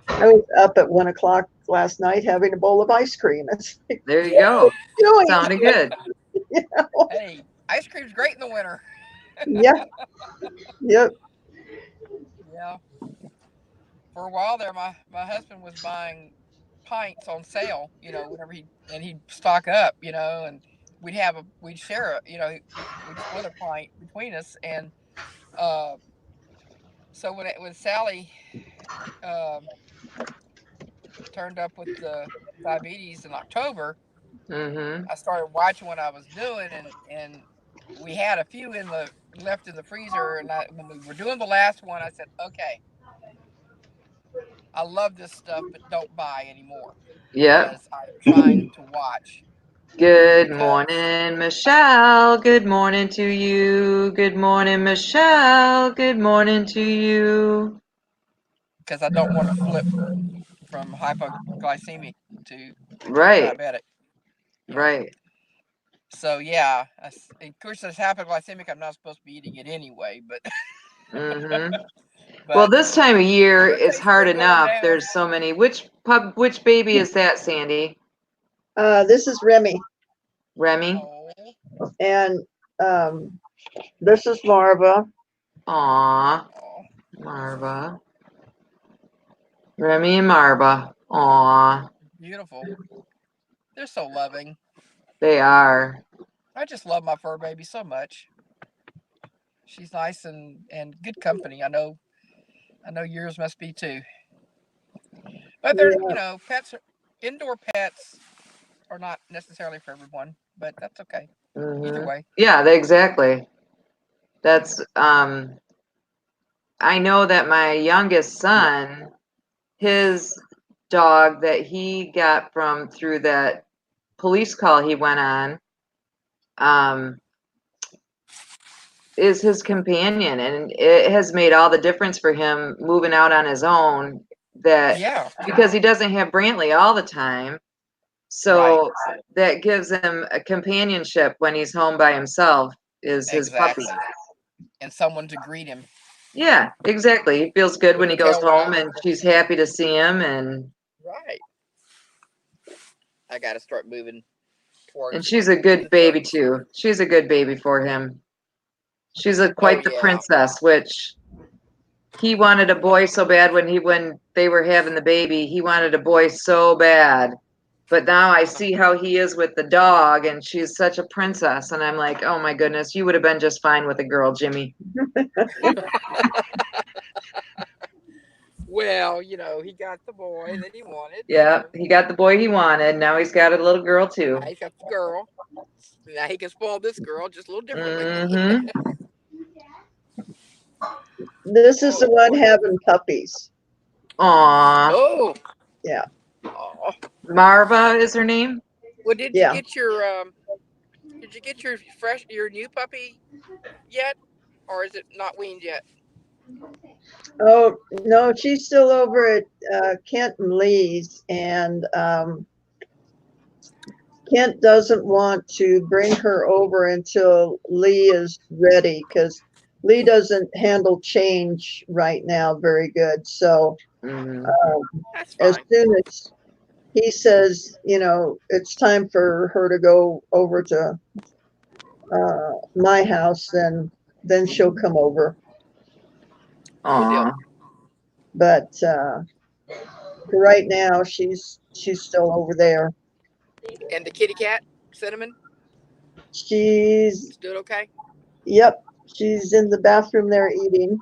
I was up at 1 o'clock last night having a bowl of ice cream. It's like, There you what are go. you doing? Sounded good. You know? Hey, ice cream's great in the winter. Yeah. Yep. Yeah. For a while there, my husband was buying pints on sale. Whenever he'd stock up. And we'd share it. We'd split a pint between us. And uh, so when Sally um turned up with the diabetes in October, Mm-hmm. I started watching what I was doing, and we had a few in the left in the freezer. And when we were doing the last one, I said, "Okay, I love this stuff, but don't buy anymore Yep. because I'm trying to watch Good because morning, Michelle. Good morning to you. Good morning, Michelle. Good morning to you. I don't want to flip from hypoglycemic to Right. diabetic. Yeah. Right. So yeah, of course, as hypoglycemic, I'm not supposed to be eating it anyway. But Mm-hmm. Well, but this time of year it's everything's hard still going enough. down. There's so many. Which baby is that, Sandy? This is Remy, Remy? Oh, and um, this is Marva. Aw, oh, Marva. Remy and Marva. Aw, beautiful. They're so loving. they are. I just love my fur baby so much. She's nice and good company. I know yours must be too. But Yeah. pets, indoor pets are not necessarily for everyone, but that's okay. Either Mm-hmm. way. Yeah, exactly. That's I know that my youngest son, his dog that he got from through that police call he went on, um, is his companion, and it has made all the difference for him moving out on his own. That Yeah. because he doesn't have Brantley all the time, so that gives him a companionship when he's home by himself. Is his puppy? Exactly. And someone to greet him Yeah, exactly. He feels good with when the he goes tail home, wagging. and she's happy to see him, and Right. I got to start moving towards she's a good the baby church. too. She's a good baby for him. She's Oh quite the yeah. princess, which he wanted a boy so bad when they were having the baby. He wanted a boy so bad. But now I see how he is with the dog, and she's such a princess. And I'm like, oh my goodness, you would have been just fine with a girl, Jimmy. Well, he got the boy that he wanted. Yeah, So he got the boy he wanted. Now he's got a little girl now too. he's got the girl. Now he can spoil this girl just a little differently. Mm-hmm. This is the Oh one boy. having puppies. Aw. Oh. Yeah. Oh. Marva is her name? Well, did you Yeah. get your new puppy yet, or is it not weaned yet? Oh, no, she's still over at Kent and Lee's, and Kent doesn't want to bring her over until Lee is ready because Lee doesn't handle change right now very good. So Mm-hmm. That's as fine. soon as he says, it's time for her to go over to my house, then she'll come over. Good deal. Aw. But for right now, she's still over there. And the kitty cat, Cinnamon, She's is doing okay. Yep, she's in the bathroom there eating.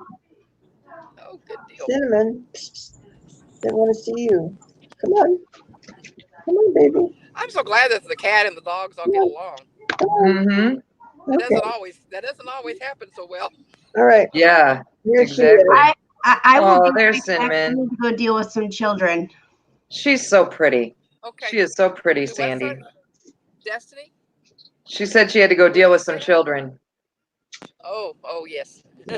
Oh, good deal. Cinnamon, psst, psst, they want to see you. Come on, baby. I'm so glad that the cat and the dogs all Come get on, along. come on. Mm-hmm. That Okay, doesn't always happen so well. all right. Yeah, Here she is. exactly. I will Oh, be there's right back. I Cinnamon. need to go deal with some children. She's so pretty. Okay. She is so pretty, Do what, Sandy. son? Destiny? She said she had to go What'd deal you with some say? children. Oh yes. Yeah.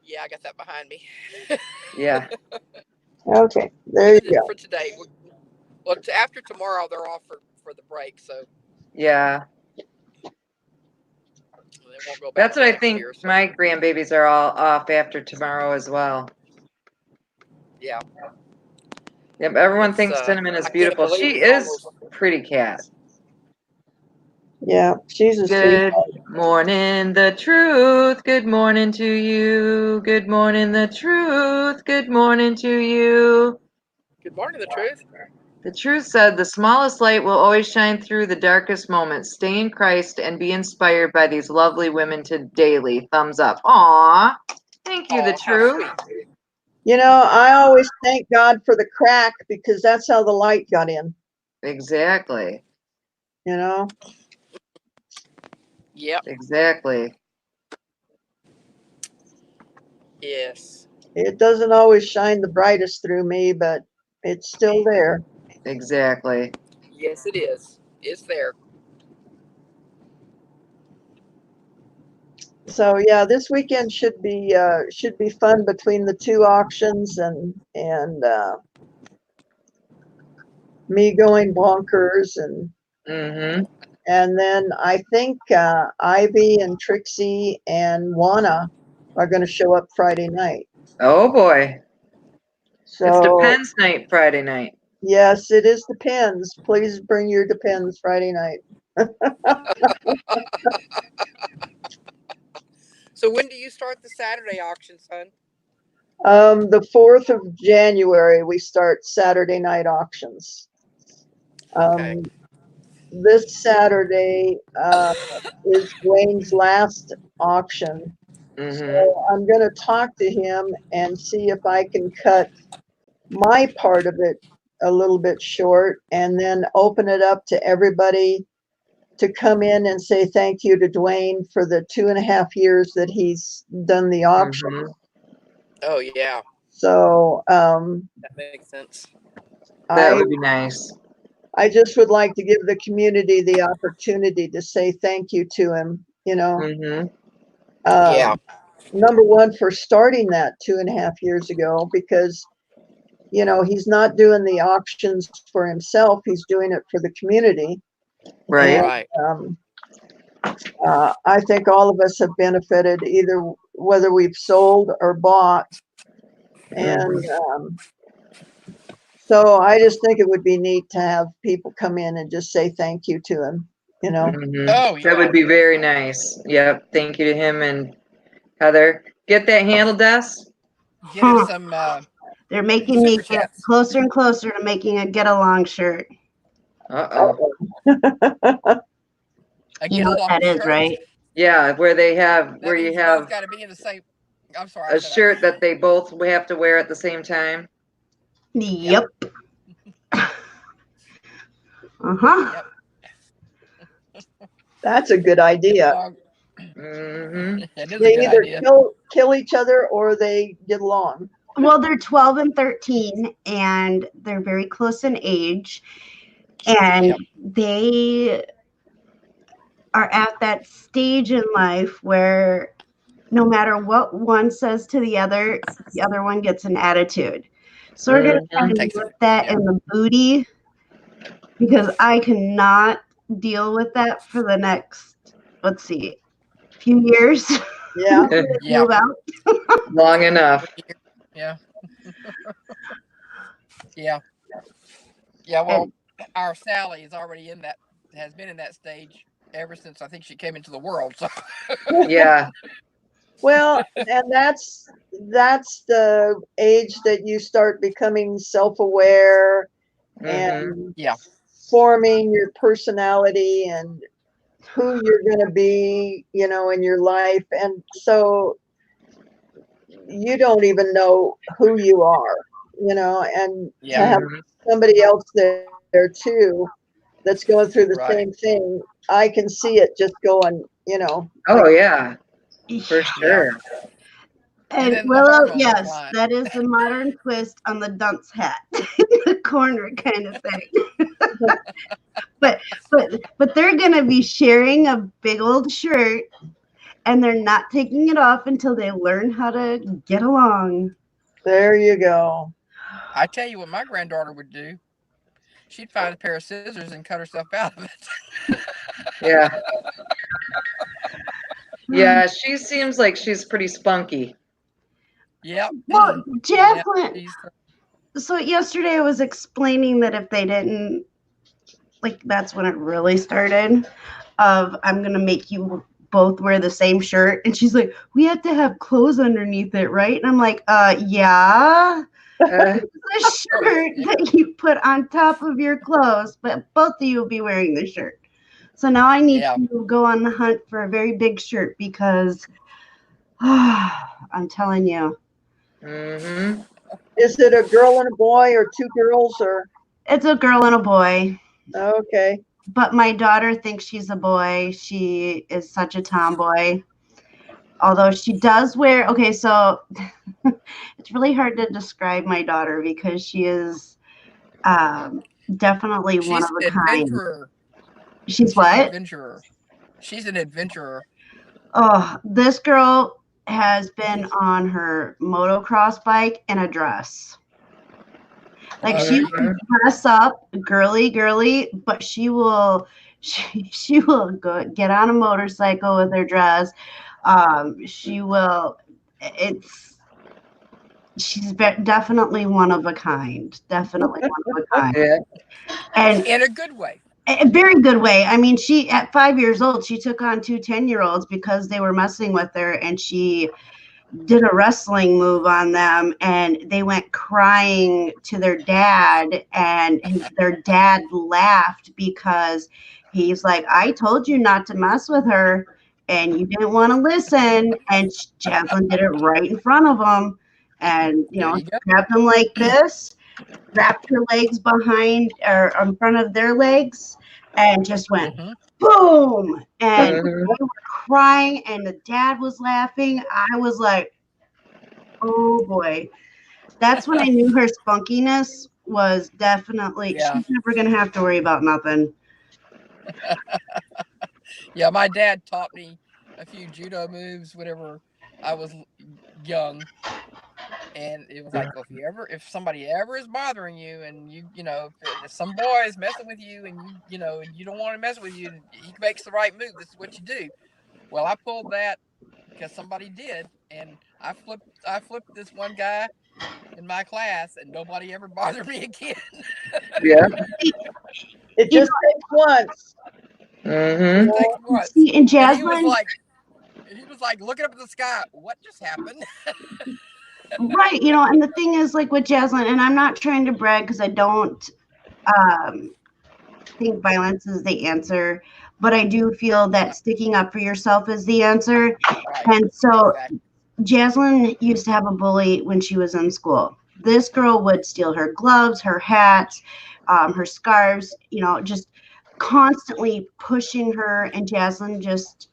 Yeah, I got that behind me. Yeah. Okay, there you go. For today. Well, after tomorrow, they're off for the break, so Yeah. they won't go back That's what till I next think year. So my grandbabies are all off after tomorrow as well. yeah, Yep, everyone it's thinks Cinnamon is I can't beautiful. believe She it's is almost. a pretty cat. Yeah, she's a Good sweetheart. morning, the truth. Good morning to you. Good morning, the truth. Good morning to you. Good morning, the truth. The truth said the smallest light will always shine through the darkest moments. Stay in Christ and be inspired by these lovely women to daily. Thumbs up. Aw. Thank you, the Oh, how truth. sweet. I always thank God for the crack because that's how the light got in. Exactly. You know, Yep. Exactly. Yes. it doesn't always shine the brightest through me, but it's still there. Exactly. Yes, it is. It's there. So yeah, this weekend should be fun between the two auctions and me going bonkers Mm-hmm. and then I think Ivy and Trixie and Juana are going to show up Friday night. Oh boy. It's So Depends night Friday night. yes, it is Depends. Please bring your Depends Friday night. So when do you start the Saturday auction, son? The 4th of January we start Saturday night auctions. Okay. This Saturday is Dwayne's last auction. Mm-hmm. So I'm going to talk to him and see if I can cut my part of it a little bit short and then open it up to everybody to come in and say thank you to Dwayne for the 2.5 years that he's done the auction. Mm-hmm. Oh yeah, So that makes sense. That I would be nice. I just would like to give the community the opportunity to say thank you to him, Mm-hmm. Yeah. Number one, for starting that 2.5 years ago, because, he's not doing the auctions for himself. He's doing it for the community. Right. And Right. I think all of us have benefited, either whether we've sold or bought. And so I just think it would be neat to have people come in and just say thank you to him, Mm-hmm. Oh, That yeah. would be very nice. Yep. Thank you to him and Heather. Get that handle, Des? Get him Huh. some They're making me super get chats. closer and closer to making a get along shirt. Uh-oh. A You get know what along that is, shirt. right? Yeah, where That you means you both have got to be in the same. I'm sorry, I a said that. shirt that they both have to wear at the same time. Yep. Uh-huh. Yep. That's a good Get idea. along. Mm-hmm. It is a They good either idea. kill each other or they get along. Well, they're 12 and 13, and they're very close in age. And Yep. they are at that stage in life where no matter what one says to the other one gets an attitude. So we're going to kind of Takes it. nip that in the booty, because I cannot deal with that for the next, let's see, few years. Yeah. Yeah. Move out. Long enough. Yeah. Yeah. Yeah. Well, our Sally is already in that. Has been in that stage ever since I think she came into the world. So. Yeah. Well, and that's the age that you start becoming self-aware Mm-hmm. and Yeah. forming your personality and who you're going to be, in your life. And so you don't even know who you are, and to Yeah. have Mm-hmm. somebody else there too that's going through the Right. same thing. I can see it just going, Oh yeah, for Yeah. sure. And And then the Willow, hormones are yes, flying. that is the modern twist on the dunce hat, the corner kind of thing. but they're gonna be sharing a big old shirt, and they're not taking it off until they learn how to get along. there you go. I tell you what, my granddaughter would do. She'd find a pair of scissors and cut herself out of it. Yeah. Yeah, she seems like she's pretty spunky. Yep. Well, Yeah. Jacqueline. She's, So yesterday I was explaining that if they didn't, like, that's when it really started. Of I'm gonna make you both wear the same shirt, and she's like, we have to have clothes underneath it, right? And I'm like, yeah. Uh, The shirt yeah. that you put on top of your clothes, but both of you will be wearing the shirt. So now I need Yeah. to go on the hunt for a very big shirt, because I'm telling you, mm-hmm. Is it a girl and a boy or two girls or? it's a girl and a boy. Okay. But my daughter thinks she's a boy. She is such a tomboy. Although she does wear, okay, so it's really hard to describe my daughter, because she is definitely one She's of a an kind. adventurer. She's She's an what? adventurer. She's an adventurer. Oh, this girl has been on her motocross bike in a dress. Like, Oh, she there you go. will dress up girly, but she will go get on a motorcycle with her dress. She will. It's she's definitely one of a kind. Definitely one of a kind, Yeah. and In a good way. a very good way. I mean, she at 5 years old, she took on 2 10-year-olds because they were messing with her, and she did a wrestling move on them, and they went crying to their dad, and their dad laughed because he's like, I told you not to mess with her, and you didn't want to listen. And Jacqueline did it right in front of him, and There you go. grabbed them like this, wrapped her legs behind or in front of their legs, and just went Mm-hmm. boom. And Mhm. they were crying, and the dad was laughing. I was like, oh boy. That's when I knew her spunkiness was definitely, Yeah. she's never going to have to worry about nothing. Yeah, my dad taught me a few judo moves whenever I was young, and it was like, well, if somebody ever is bothering you, and if some boy is messing with you, and and you don't want to mess with you, and he makes the right move, this is what you do. Well, I pulled that because somebody did, and I flipped this one guy in my class, and nobody ever bothered me again. Yeah. It You just takes once. Mm-hmm. Just takes know, once, see, and and Jaslyn, he was like looking up at the sky. What just happened? right, and the thing is, like with Jaslyn, and I'm not trying to brag because I don't um, think violence is the answer, but I do feel that sticking up for yourself is the answer. Right. And so Exactly. Jaslyn used to have a bully when she was in school. This girl would steal her gloves, her hats, her scarves, just constantly pushing her, and Jaslyn just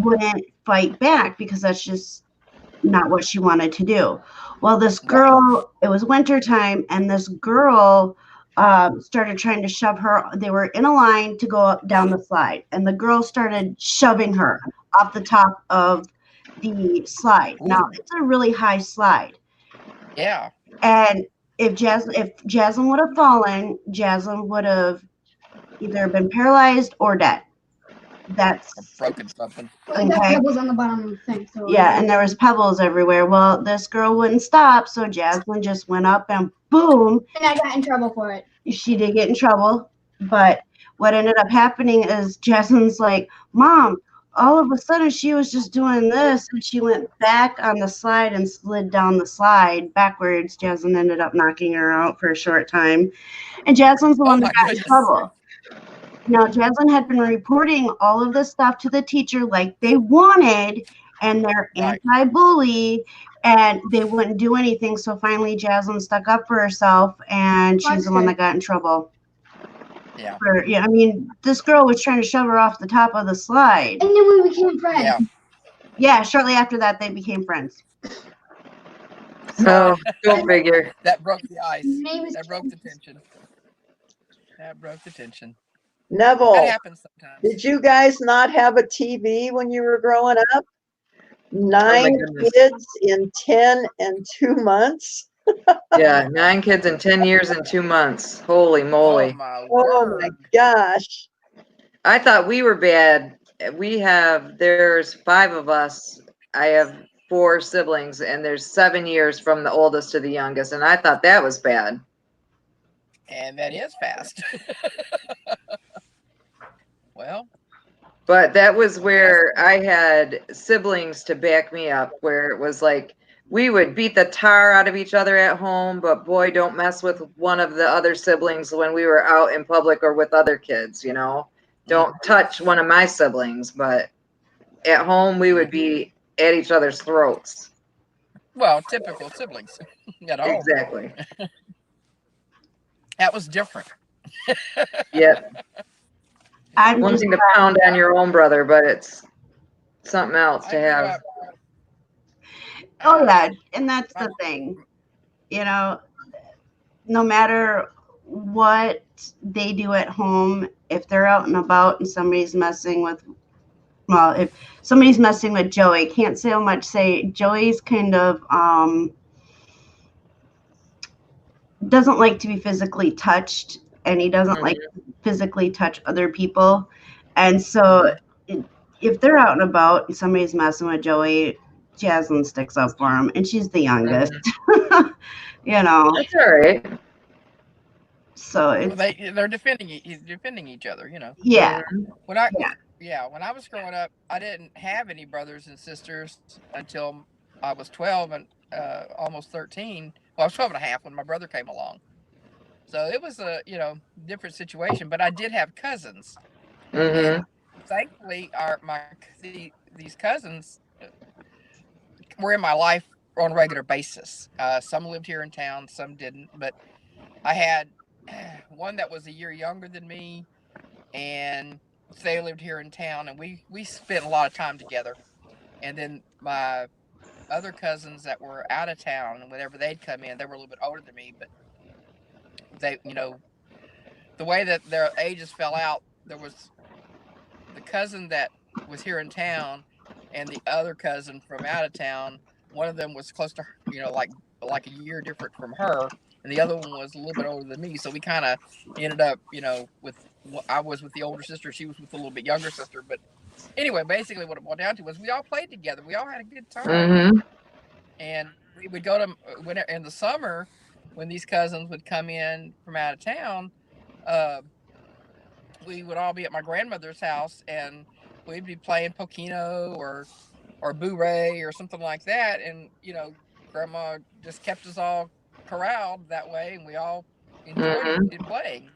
wouldn't fight back because that's just not what she wanted to do. Well, this Right. girl, it was wintertime, and this girl started trying to shove her. They were in a line to go up down the slide, and the girl started shoving her off the top of the slide. Now, Ooh. it's a really high slide. Yeah. And if Jaslyn would have fallen, Jaslyn would have either been paralyzed or dead. That's Broken something. I got okay. pebbles on the bottom of the thing. So Yeah, and there was pebbles everywhere. Well, this girl wouldn't stop, so Jaslyn just went up and boom, and I got in trouble for it. she did get in trouble. But what ended up happening is Jaslyn's like, Mom, all of a sudden she was just doing this, and she went back on the slide and slid down the slide backwards. Jaslyn ended up knocking her out for a short time. And Jaslyn's the Oh one that my got in goodness. trouble. Now, Jaslyn had been reporting all of this stuff to the teacher like they wanted, and they're Right. anti-bully, and they wouldn't do anything. So finally, Jaslyn stuck up for herself, and she's the one that got in trouble. Yeah. I mean, this girl was trying to shove her off the top of the slide. And then we became friends. Yeah. Yeah, shortly after that, they became friends. Oh, go figure. That broke the ice. His name is That broke the tension. That broke the tension. That Neville, happens sometimes. did you guys not have a TV when you were growing up? Oh my 9 goodness. kids in 10 and 2 months. Yeah, 9 kids in 10 years and 2 months. Holy Oh moly. my Oh my word. gosh. I thought we were bad. There's 5 of us. I have 4 siblings, and there's 7 years from the oldest to the youngest, and I thought that was bad. And that is fast. Well, But that was where I had siblings to back me up, where it was like we would beat the tar out of each other at home, but boy, don't mess with one of the other siblings when we were out in public or with other kids, Don't touch one of my siblings, but at home we would be at each other's throats. well, typical siblings at home. Exactly. That was different. Yep. I'm One just thing to pound on your own brother, but it's something else I to grew have. up. oh yeah, and that's the thing. No matter what they do at home, if they're out and about and somebody's messing with, well, if somebody's messing with Joey, can't so much say Joey's kind of doesn't like to be physically touched, and he doesn't like to physically touch other people. And so if they're out and about and somebody's messing with Joey, Jaslyn sticks up for him, and she's the youngest. That's all right. So Well, it's they're defending each other. yeah. When I Yeah. when I was growing up, I didn't have any brothers and sisters until I was 12 and almost 13. Well, I was 12 and a half when my brother came along. So it was a different situation, but I did have cousins, Mm-hmm. and thankfully these cousins were in my life on a regular basis. Some lived here in town, some didn't, but I had one that was a year younger than me, and they lived here in town, and we spent a lot of time together. And then my other cousins that were out of town, and whenever they'd come in, they were a little bit older than me, but they, the way that their ages fell out, there was the cousin that was here in town and the other cousin from out of town. One of them was close to her, like a year different from her, and the other one was a little bit older than me. So we kind of ended up, with I was with the older sister, she was with the little bit younger sister. But anyway, basically what it boiled down to was we all played together. We all had a good time, Mm-hmm. and we would go to when in the summer when these cousins would come in from out of town. Uh, we would all be at my grandmother's house, and we'd be playing Pokino or Boo-Ray or something like that. And Grandma just kept us all corralled that way, and we all enjoyed Mm-hmm. it playing.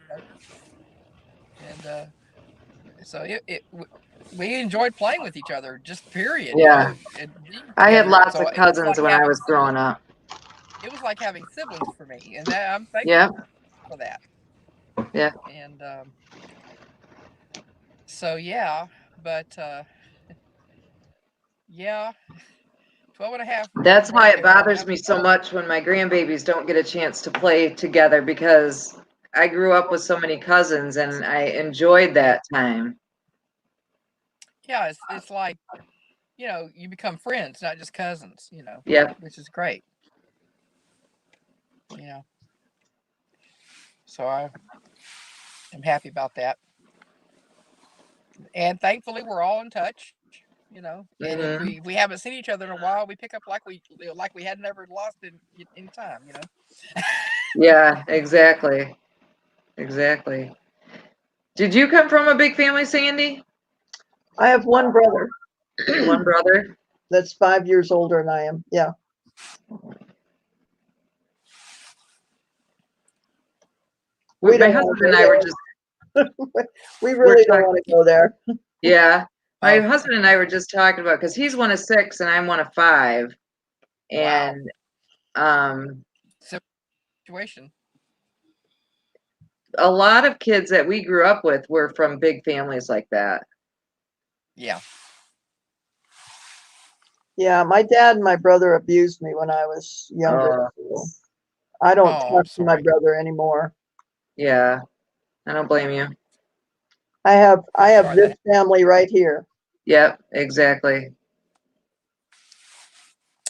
And so we enjoyed playing with each other, just period. Yeah. And being I had together. lots So of it was cousins like when I having was growing siblings. up. It was like having siblings for me, and that I'm thankful Yep. for that. Yeah. And so yeah, but yeah, 12 and a half That's why it grandkids. I don't bothers have me any so others. much when my grandbabies don't get a chance to play together, because I grew up with so many cousins and I enjoyed Yeah, that time. yeah. It's like you become friends, not just cousins. Yep. Which is great. You know, so I am happy about that, and thankfully we're all in touch. And if Mm-hmm. we haven't seen each other in a while, we pick up like we had never lost in time. Yeah, exactly. Exactly. Did you come from a big family, Sandy? I have one brother One brother? that's 5 years older than I am. Yeah. We My don't want husband to and go I were there. just We we're really don't talking. want to go there. Yeah. My Oh, husband and I were just talking about, because he's one of six and I'm one of five. wow. And um Situation. a lot of kids that we grew up with were from big families like that. Yeah. Yeah, my dad and my brother abused me when I was younger. Oh, So I don't Oh, I'm talk to my sorry. brother anymore. yeah. I don't blame you. I I'm have sorry this that. family right here. Yep, exactly.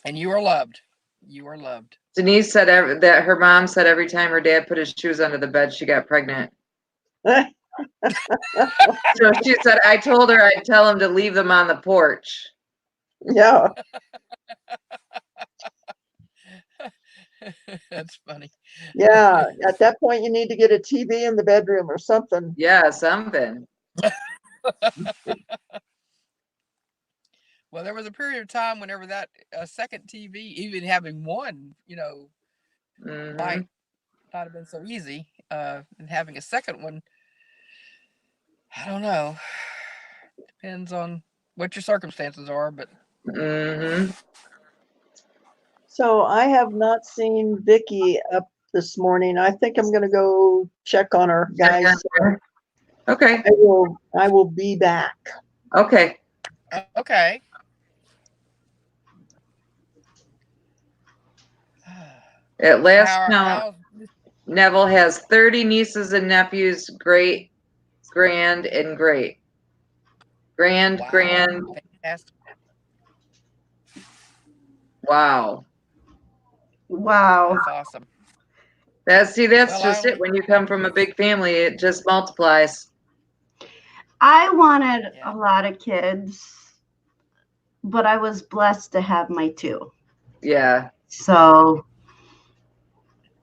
And you are loved. You are loved. Denise said that her mom said every time her dad put his shoes under the bed, she got pregnant. So she said, I told her I'd tell him to leave them on the porch. Yeah. That's funny. Yeah. At that point, you need to get a TV in the bedroom or something. Yeah, something. Well, there was a period of time whenever that second TV, even having one, Hmm. might not have been so easy. And having a second one, I don't know. Depends on what your circumstances are, but Hmm. So I have not seen Vicky up this morning. I think I'm going to go check on her, guys. Okay. I will be back. Okay. okay. At So last count, Neville has 30 nieces and nephews, great, grand, and great. Grand, wow, grand. fantastic. Wow. Wow. That's awesome. That's Well, I just it. only When you come from a big family, it just multiplies. I wanted yeah. a lot of kids, but I was blessed to have my two. Yeah. So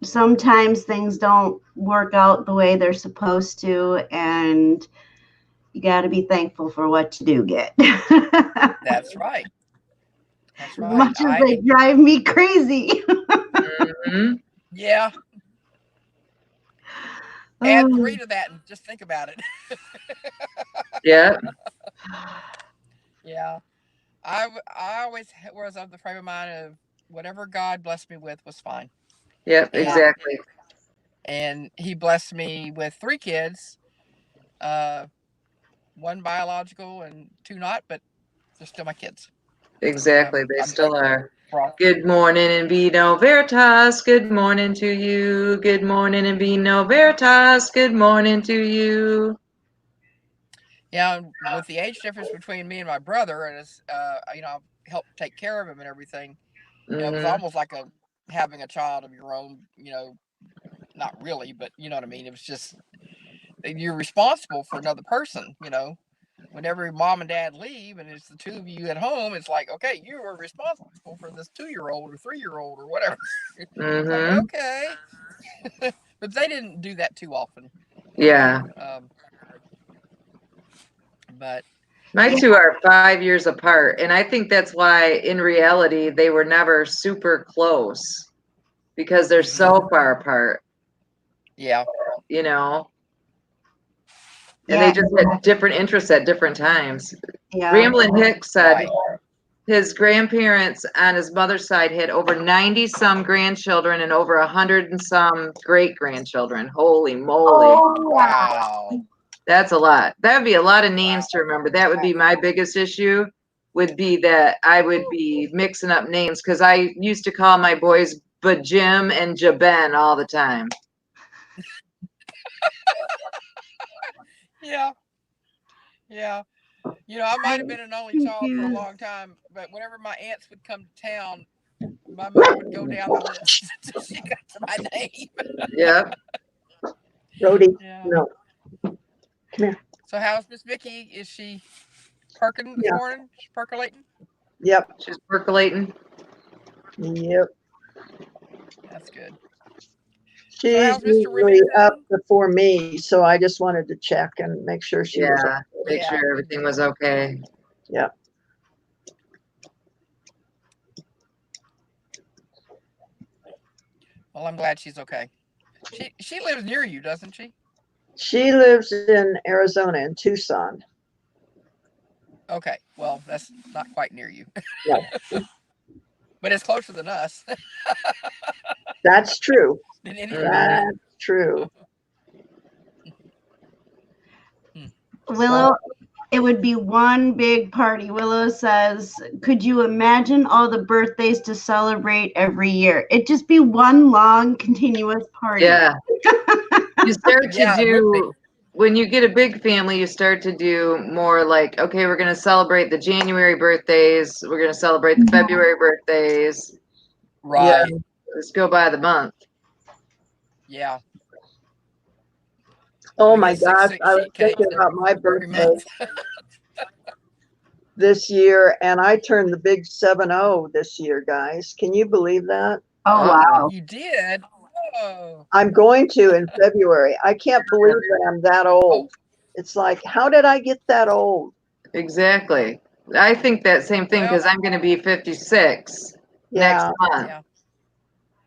sometimes things don't work out the way they're supposed to, and you got to be thankful for what you do get. That's right. That's right. Much as they drive me crazy. Hmm. Yeah. Add three to that and just think about it. Yeah. Yeah. I always was of the frame of mind of whatever God blessed me with was fine. Yep. And Exactly. he blessed me with three kids, uh, one biological and two not, but they're still my kids. Exactly. They I'm still thankful are. for all. Good morning and Vino Veritas. Good morning to you. Good morning and Vino Veritas. Good morning to you. Yeah, and with the age difference between me and my brother, and it's I've helped take care of him and everything. It was Hmm. almost like having a child of your own. Not really, but you know what I mean. It was just you're responsible for another person. Whenever mom and dad leave and it's the two of you at home, it's like, okay, you are responsible for this 2-year-old or 3-year-old or whatever. It's like, Hmm. okay. But they didn't do that too often. Yeah. But My Yeah. two are 5 years apart. And I think that's why, in reality, they were never super close because they're so far apart, yeah, you know, and they Yeah. just had different interests at different times. Yeah. Ramblin' Hicks said right. his grandparents on his mother's side had over 90 some grandchildren and over 100 and some great grandchildren. Holy moly. Oh, wow. Wow. That's a lot. That would be a lot of names Wow. to remember. That would be my biggest issue, would be that I would be mixing up names because I used to call my boys Bajim and Jaben all the time. Yeah, yeah. I might have I'm been an only child for a confused. long time, but whenever my aunts would come to town, my mother would go down the list until she got to my name. Yep. Rhodey, Yeah. no, come here. So how's Miss Vicky? Is she perking this Yeah, morning? She's percolating? yep, She's percolating. yep. That's good. So She's how's Mr. usually up Remington? before me, so I just wanted to check and make sure she was Yeah. okay. Make Yeah, sure good everything was deal. okay. Yep. Well, I'm glad she's okay. She lives near you, doesn't she? She lives in Arizona in Tucson. Okay. Well, that's not quite near you, Yeah, but it's closer than us, that's true. than anybody. Hmm. That's true. Hmm. Willow, it would be one big party. Willow says, could you imagine all the birthdays to celebrate every year? It'd just be one long, continuous party. Yeah. You start to Yeah, it would be. do, when you get a big family, you start to do more like, okay, we're going to celebrate the January birthdays. We're going to celebrate the February birthdays. Yeah. Right. Let's go by the month. Yeah. Oh We my get six gosh, six I was sheet thinking cakes about my every birthday month. this year, and I turned the big 7-0 this year, guys. Can you believe that? Oh, Uh-oh. wow. You did? Oh. I'm going to in February. I can't believe that I'm that Oh, old. It's like, how did I get that old? Exactly. I think that same thing well, because I'm going to be 56 next Yeah, month. yeah.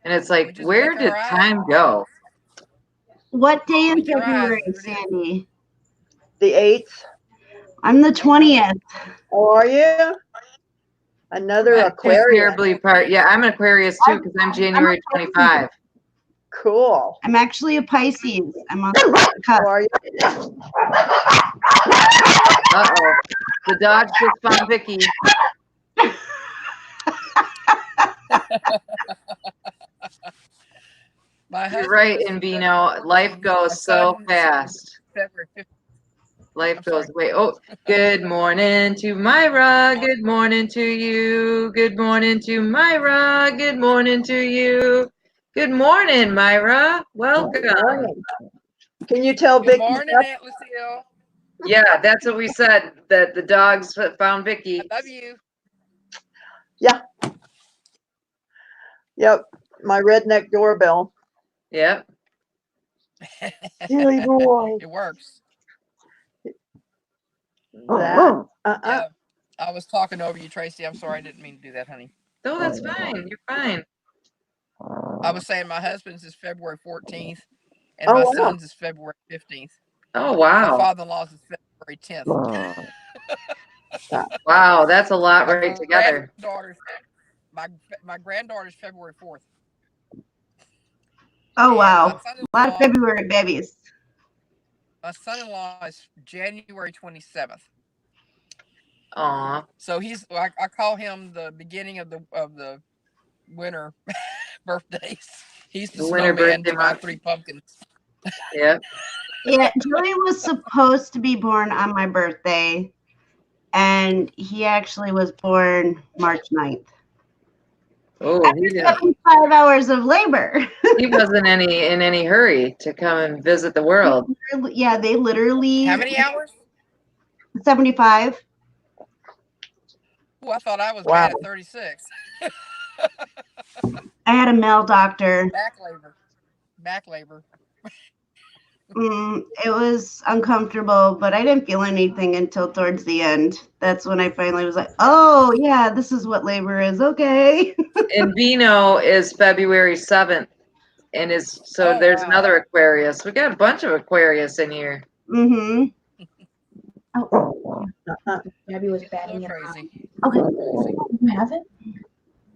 And it's We like, just where blink did our eyes. time go? What day in Blink your eyes. February, Sandy? the 8th. I'm the 20th. Oh, are you? Another I'm Too Aquarius. terribly part. Yeah, I'm an Aquarius too because I'm I'm a January Pisces. 25. Cool. I'm actually a Pisces. I'm on the How cusp. are you? Uh-oh. The dogs just found Vicky. My You're husband right, is Invino. February Life 14th. My goes so son is fast. February 15th. Life I'm goes sorry. away. Oh, good morning to Myra. Good morning to you. Good morning to Myra. Good morning to you. Good morning, Myra. Welcome. Good morning. Can you tell Good Vicky's morning, up? Aunt Lucille. Yeah, that's what we said, that the dogs found Vicky. I love you. Yeah. Yep. My redneck doorbell. Yep. Silly boy. It works. That. Yeah. I was talking over you, Tracy. I'm sorry. I didn't mean to do that, honey. No, that's fine. You're fine. I was saying my husband's is February 14th and Oh my wow. son's is February 15th. Oh, My wow. father-in-law's is February 10th. Wow, that's a lot My right together. granddaughter's my granddaughter's February 4th. Oh, And wow. A lot of February babies. my son-in-law is January 27th. Aw. So I call him the beginning of the winter birthdays. He's the The winter snowman birthday to my month. 3 pumpkins. Yep. Yeah, Joey was supposed to be born on my birthday, and he actually was born March 9th. Oh, After 75 hours of labor. he wasn't in any hurry to come and visit the world. Yeah, they literally. How many hours? 75. Oh, I thought I was Wow. bad at 36. I had a male doctor. Back labor. Back labor. It was uncomfortable, but I didn't feel anything until towards the end. That's when I finally was like, oh, yeah, this is what labor is. Okay. And Vino is February 7th. And Oh, there's wow. another Aquarius. We got a bunch of Aquarius in here. Mm-hmm. Gabby was So batting it. crazy. Okay. Crazy. You have it?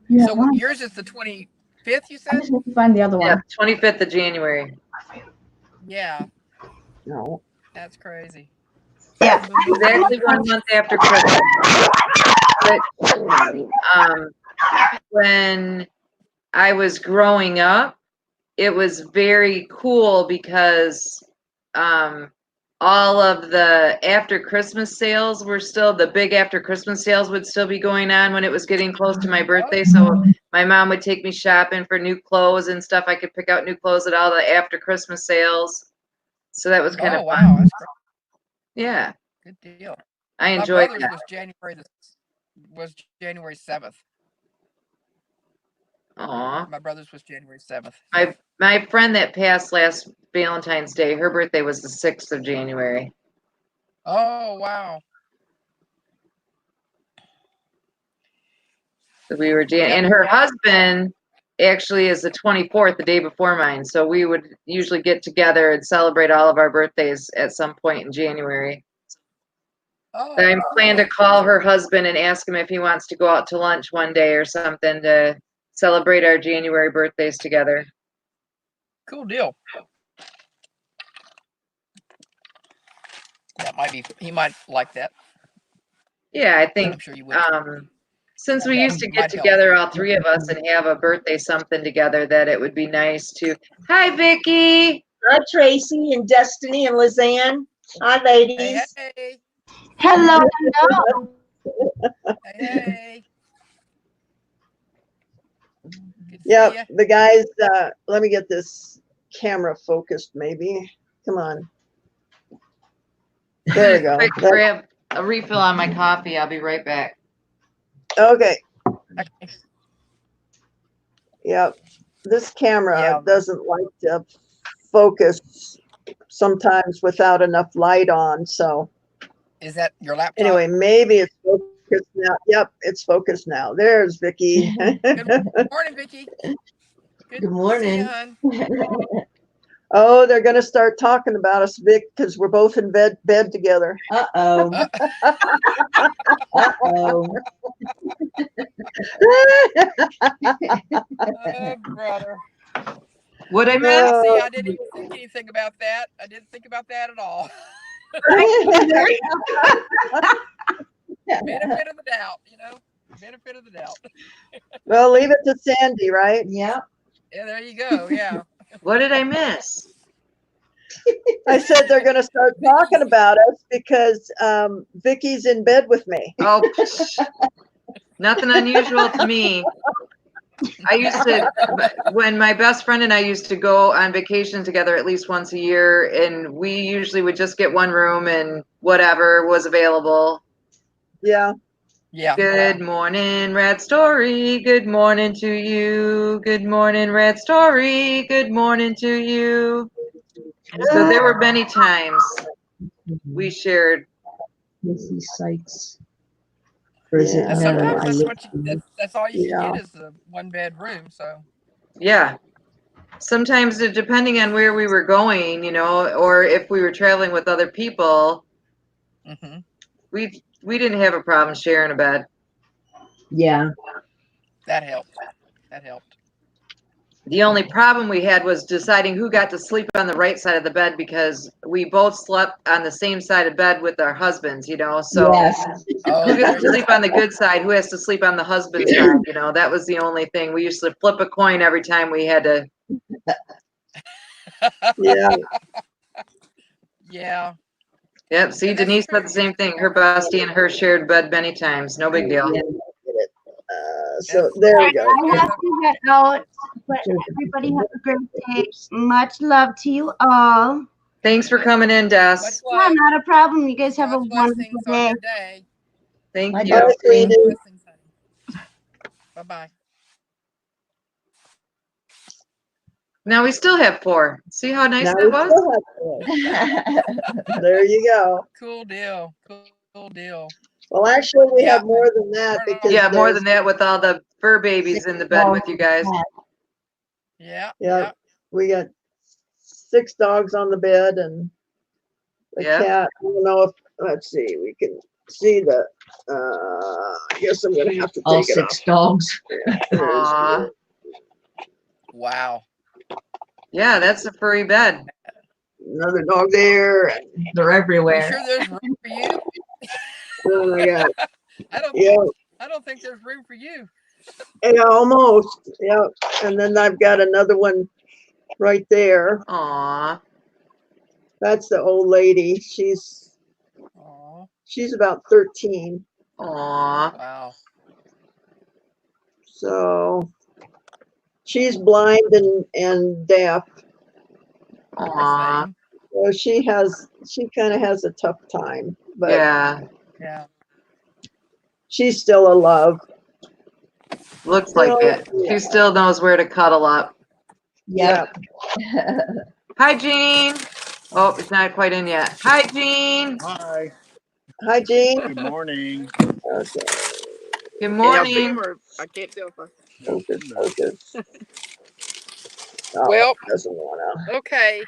You have So one? yours is the 25th, you I said? just need to find the other Yeah, one. 25th of January. Yeah, No. that's crazy. Yeah. It was actually 1 month after Christmas. But, when I was growing up, it was very cool because all of the after Christmas sales were still, the big after Christmas sales would still be going on when it was getting close to my birthday. So my mom would take me shopping for new clothes and stuff. I could pick out new clothes at all the after Christmas sales. So that was kind Oh, of wow. fun. That's great. Yeah, Good deal. I My enjoyed brother's that. was January 7th. Aw. My brother's was January 7th. My friend that passed last Valentine's Day, her birthday was the 6th of January. Oh, wow. So we were Yep. and her husband actually is the 24th, the day before mine. So we would usually get together and celebrate all of our birthdays at some point in January. Oh, I plan to cool. call her husband and ask him if he wants to go out to lunch one day or something to celebrate our January birthdays together. Cool deal. He might like that. Yeah, I think I'm sure you would. since we used to get Might help. together, all three of us, and have a birthday something together, that it would be nice to. Hi, Vicky. Hi, Tracy and Destiny and Lizanne. Hi, Hey, ladies. hey. Hello, hello. Hey. Good to see Yep, ya. the guys, let me get this camera focused maybe. Come on. There we go. Quick, grab a refill on my coffee. I'll be right back. Okay, Okay. yep. This camera Yeah. doesn't like to focus sometimes without enough light on, so Is that your laptop? anyway, maybe it's focused now. Yep, it's focused now. There's Vicky. Good morning, Vicky. Good Good morning. To see you, hon. Oh, they're gonna start talking about us, Vic, because we're both in bed together. Uh-oh. Uh-oh. Oh, brother. What I I missed? see. I didn't even think anything about that. I didn't think about that at all. Benefit of the doubt, Benefit of the doubt. Well, leave it to Sandy, right? Yeah. Yeah, there you go. Yeah. What did I miss? I said they're going to start talking about us because Vicky's in bed with me. Oh, nothing unusual to me. I used to, when my best friend and I used to go on vacation together at least once a year, and we usually would just get one room and whatever was available. Yeah. Yeah. Good morning, Red Story. Good morning to you. Good morning, Red Story. Good morning to you. So there were many times we shared. Missy Sykes. Or is it? Yeah. And No, sometimes I that's look. what that's all you can Yeah. get is the one bedroom. So Yeah. Sometimes depending on where we were going, or if we were traveling with other people, hmm we didn't have a problem sharing a bed. Yeah. that helped. That helped. The only problem we had was deciding who got to sleep on the right side of the bed because we both slept on the same side of bed with our husbands, you know. So Yes. Oh, who gets there to you sleep on the good side? Who has to sleep on the husband's side? You know, that was the only thing. We used to flip a coin every time we had to. Yeah, Yeah, Yep. See, and that's Denise true. said the same thing. Her bestie and her shared bed many times. No big deal. Yeah. so there we Yeah, go. I have to head out, but everybody have a great day. Much love to you all. Thanks for coming in, Des. Much Yeah, love. not a problem. You guys have a God's wonderful blessings on day. your day. Thank Bye, you. Bye, Destiny. sweetie. Blessings, honey. Bye-bye. Now we still have 4. See how nice Now that we was? still have 4. There you go. Cool deal. Cool deal. Well, actually, we Yeah. have more than that Turn it because on. Yeah, more there's, than that with all the fur babies in the bed with you guys. Yeah. yeah, we got 6 dogs on the bed and a Yeah. cat. I don't know if, let's see, we can see the, I guess I'm gonna have to All take it 6 off. dogs. There's Aw. Wow. Yeah, that's a furry bed. another dog there. They're You everywhere. sure there's room for you? Oh my God. I don't. Yeah, I don't think there's room for you. yeah, almost. Yeah. And then I've got another one right there. Aw. That's the old lady. Aw. She's about 13. Aw. Wow. So she's blind and deaf. Aw. Same. So she kind of has a tough time, but Yeah. Yeah. she's still a love. Looks like So, it. She still knows where to cuddle up. Yep. Hi, Jean. Oh, it's not quite in yet. Hi, Jean. Hi, Hi, Jean. good morning. Okay, Good Can y'all see him morning. or I can't tell if I. focus, No. focus. Oh, Well, doesn't wanna. okay.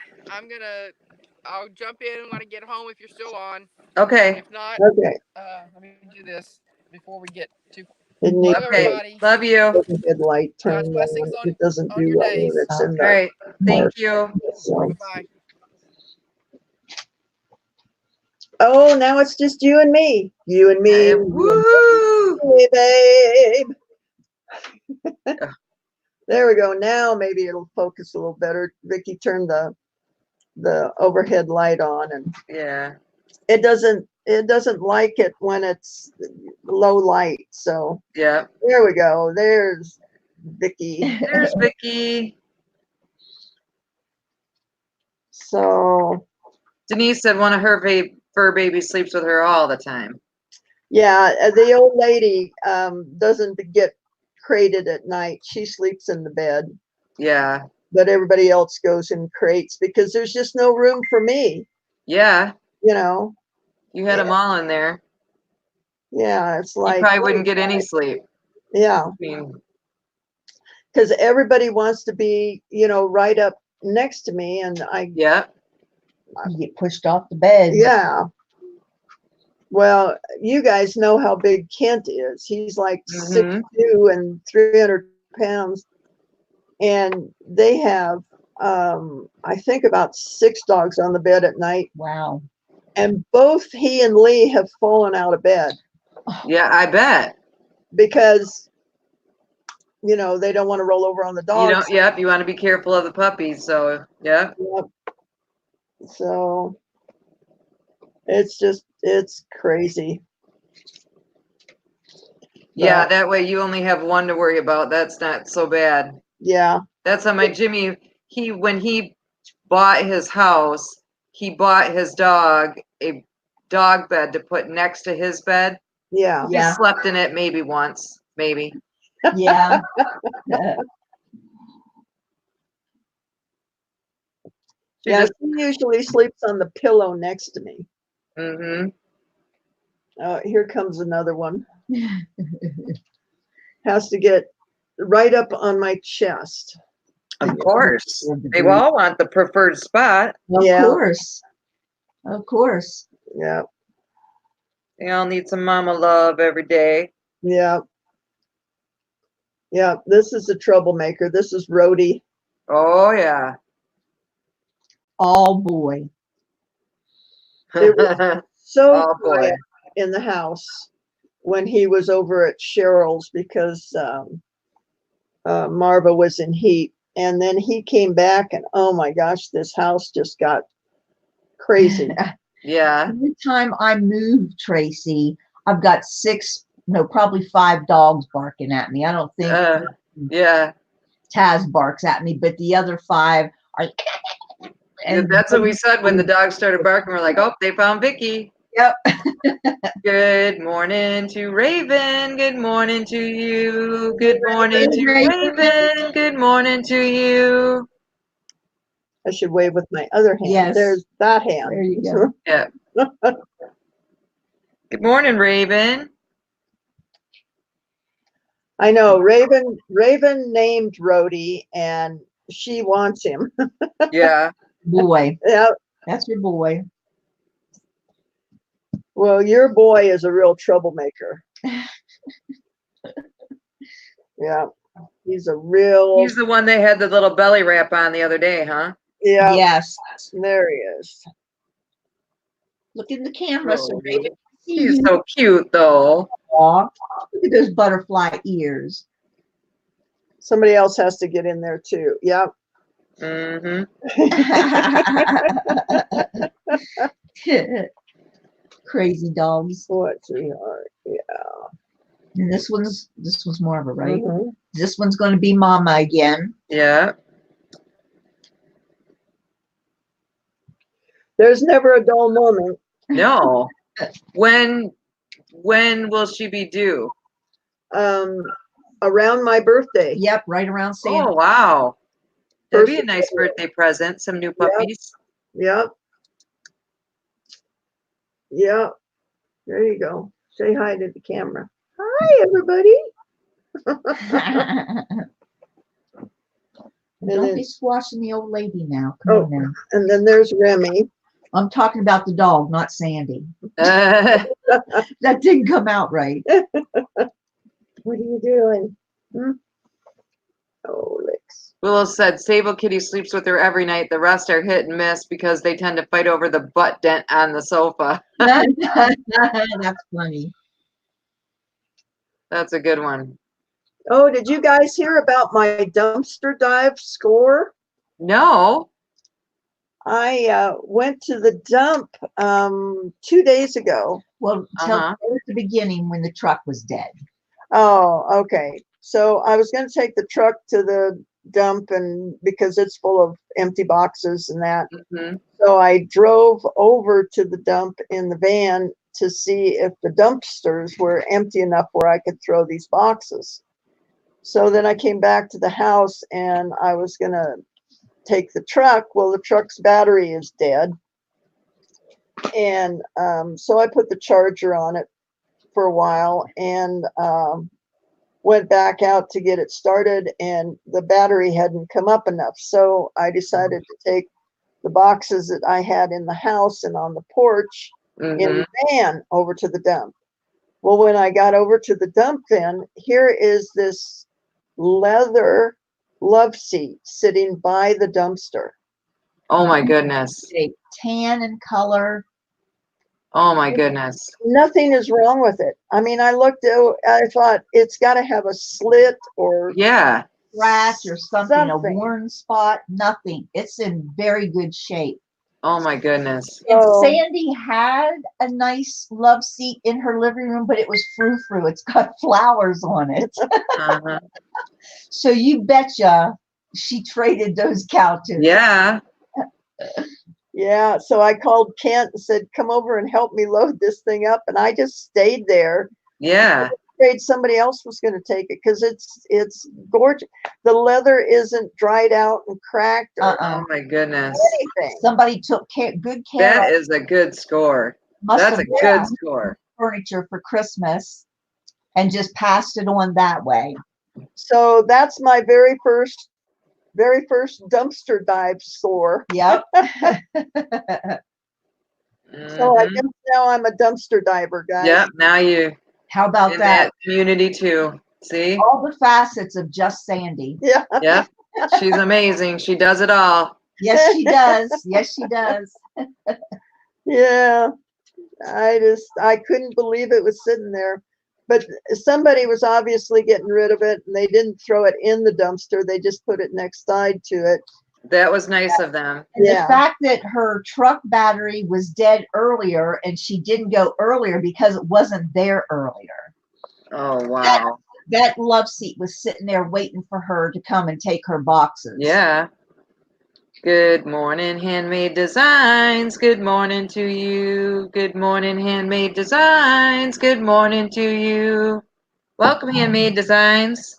I'll jump in when I get home if you're still on. Okay. If not, Okay, let me do this before we get too. it needs Love Okay. everybody. Love you. All the headlight God's turned blessings on. It doesn't on do your well when days. it's in the right. Thank dark. you. So. Bye bye. Oh, now it's just you and me. You and me. Woohoo. Hey, babe. There we go. Now maybe it'll focus a little better. Vicky turned the overhead light on, and Yeah. it doesn't like it when it's low light. So Yeah. there we go. There's Vicky. There's Vicky. So Denise said one of her fur babies sleeps with her all the time. yeah, the old lady doesn't get crated at night. She sleeps in the bed, Yeah. but everybody else goes in crates because there's just no room for me. Yeah. You know. You had them all in there. Yeah, it's You like probably wouldn't get any sleep. yeah, I mean, because everybody wants to be, right up next to me, and yeah. You get pushed off the bed. yeah. Well, you guys know how big Kent is. He's like Mhm. 6'2" and 300 pounds, and they have, I think, about 6 dogs on the bed at night, Wow. and both he and Lee have fallen out of bed Yeah, I bet. because they don't want to roll over on the You dogs. don't, yep, you want to be careful of the puppies, so yeah. Yep. So it's crazy. Yeah, But, that way you only have one to worry about. That's not so bad. yeah. That's how my Jimmy, when he bought his house, he bought his dog a dog bed to put next to his bed. Yeah. He Yeah. slept in it maybe once, maybe. Yeah. She Yeah, just, she usually sleeps on the pillow next to me. mm-hmm. Here comes another one. Has to get right up on my chest. Of course. They all want the preferred spot. Of Yeah. course. Of course. Yeah. They all need some mama love every day. Yeah. Yeah. This is a troublemaker. This is Rhodey. Oh yeah. All boy. It was so Oh boy. quiet in the house when he was over at Cheryl's because Marva was in heat. And then he came back and oh my gosh, this house just got crazy. Yeah. Every time I move, Tracy, I've got probably 5 dogs barking at me. I don't think Yeah. Taz barks at me, but the other 5 are. Yeah, that's what we said when the dogs started barking. We're like, oh, they found Vicky. Yep. Good morning to Raven. Good morning to you. Good morning to Raven. Good morning to you. I should wave with my other hand. Yes. There's that hand. There you go. Yeah. Good morning, Raven. I know Raven named Rhodey and she wants him. Yeah. Boy. Yeah. That's your boy. Well, your boy is a real troublemaker. Yeah. He's a real. He's the one they had the little belly wrap on the other day, huh? Yeah. Yes. There he is. Look in the camera, so Raven can see He's you. so cute, though. Aw, look at those butterfly ears. Somebody else has to get in there too. Yeah. Mm-hmm. Crazy dogs. What, sweetheart? Yeah. And this one's Marva, right? Mhm. This one's going to be Mama again. Yeah. There's never a dull moment. No. When will she be due? Around my birthday. Yep, right around Santa. Oh, wow. That'd be a First nice of birthday present. Some new puppies. Yep. Yep. There you go. Say hi to the camera. Hi, everybody. Don't be squashing the old lady now. Come on now. And then there's Remy. I'm talking about the dog, not Sandy. Uh, That didn't come out right. What are you doing? Oh, licks. Willow said Sable Kitty sleeps with her every night. The rest are hit and miss because they tend to fight over the butt dent on the sofa. That's funny. That's a good one. Oh, did you guys hear about my dumpster dive score? No. I went to the dump 2 days ago. Well, tell at the beginning when the truck was dead. Oh, okay. So I was going to take the truck to the dump and because it's full of empty boxes and that. Mm-hmm. So I drove over to the dump in the van to see if the dumpsters were empty enough where I could throw these boxes. So then I came back to the house and I was going to take the truck. Well, the truck's battery is dead. And so I put the charger on it for a while and went back out to get it started and the battery hadn't come up enough. So I decided to take the boxes that I had in the house and on the porch in the van over to the dump. Well, when I got over to the dump then, here is this leather love seat sitting by the dumpster. Oh my goodness. Tan in color. Oh my goodness. Nothing is wrong with it. I mean, I thought it's got to have a slit or scratch or something, a worn spot, nothing. It's in very good shape. Oh my goodness. And Sandy had a nice love seat in her living room, but it was frou-frou. It's got flowers on it. So you betcha she traded those couches. Yeah. Yeah, so I called Kent and said, come over and help me load this thing up. And I just stayed there. Yeah. I was afraid somebody else was going to take it because it's gorgeous. The leather isn't dried out and cracked. Oh my goodness. Anything. Somebody took good care. That is a good score. That's a good score. Furniture for Christmas and just passed it on that way. So that's my very first dumpster dive score. Yep. So I guess now I'm a dumpster diver, guys. Yep. Now you. How about that community too? See all the facets of just Sandy. Yeah. Yeah. She's amazing. She does it all. Yes, she does. Yes, she does. Yeah. I couldn't believe it was sitting there. But somebody was obviously getting rid of it, and they didn't throw it in the dumpster. They just put it next side to it. That was nice of them. And Yeah. the fact that her truck battery was dead earlier and she didn't go earlier because it wasn't there earlier. Oh, wow. That love seat was sitting there waiting for her to come and take her boxes. Yeah. Good morning, Handmade Designs. Good morning to you. Good morning, Handmade Designs. Good morning to you. Welcome, Handmade Designs.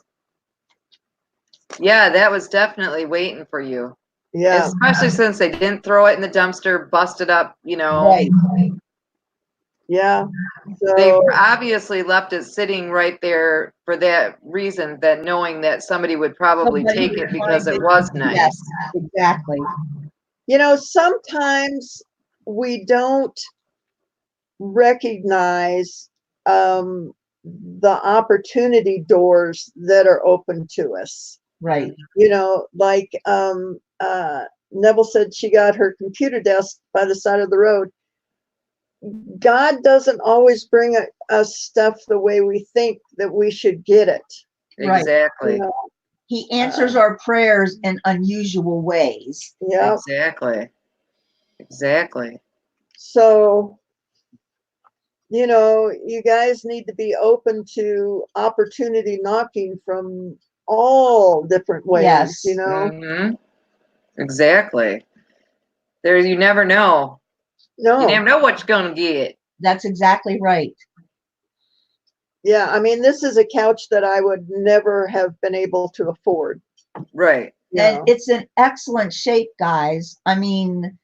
Yeah, that was definitely waiting for you. Yeah. Especially since they didn't throw it in the dumpster, busted up, you know. Right. Yeah. They So obviously left it sitting right there for that reason, that knowing that somebody would probably Somebody take would it because find it it. was nice. Yes, exactly. sometimes we don't recognize the opportunity doors that are open to us. Right. Like Neville said, she got her computer desk by the side of the road. God doesn't always bring us stuff the way we think that we should get it. Right. Exactly. He answers our prayers in unusual ways. Yeah. Exactly. Exactly. So, you guys need to be open to opportunity knocking from all different ways, Yes. Mm-hmm. Exactly. There, you never know. No. You never know what you're gonna get. That's exactly right. Yeah, I mean, this is a couch that I would never have been able to afford. Right. And it's in excellent shape, guys. I mean,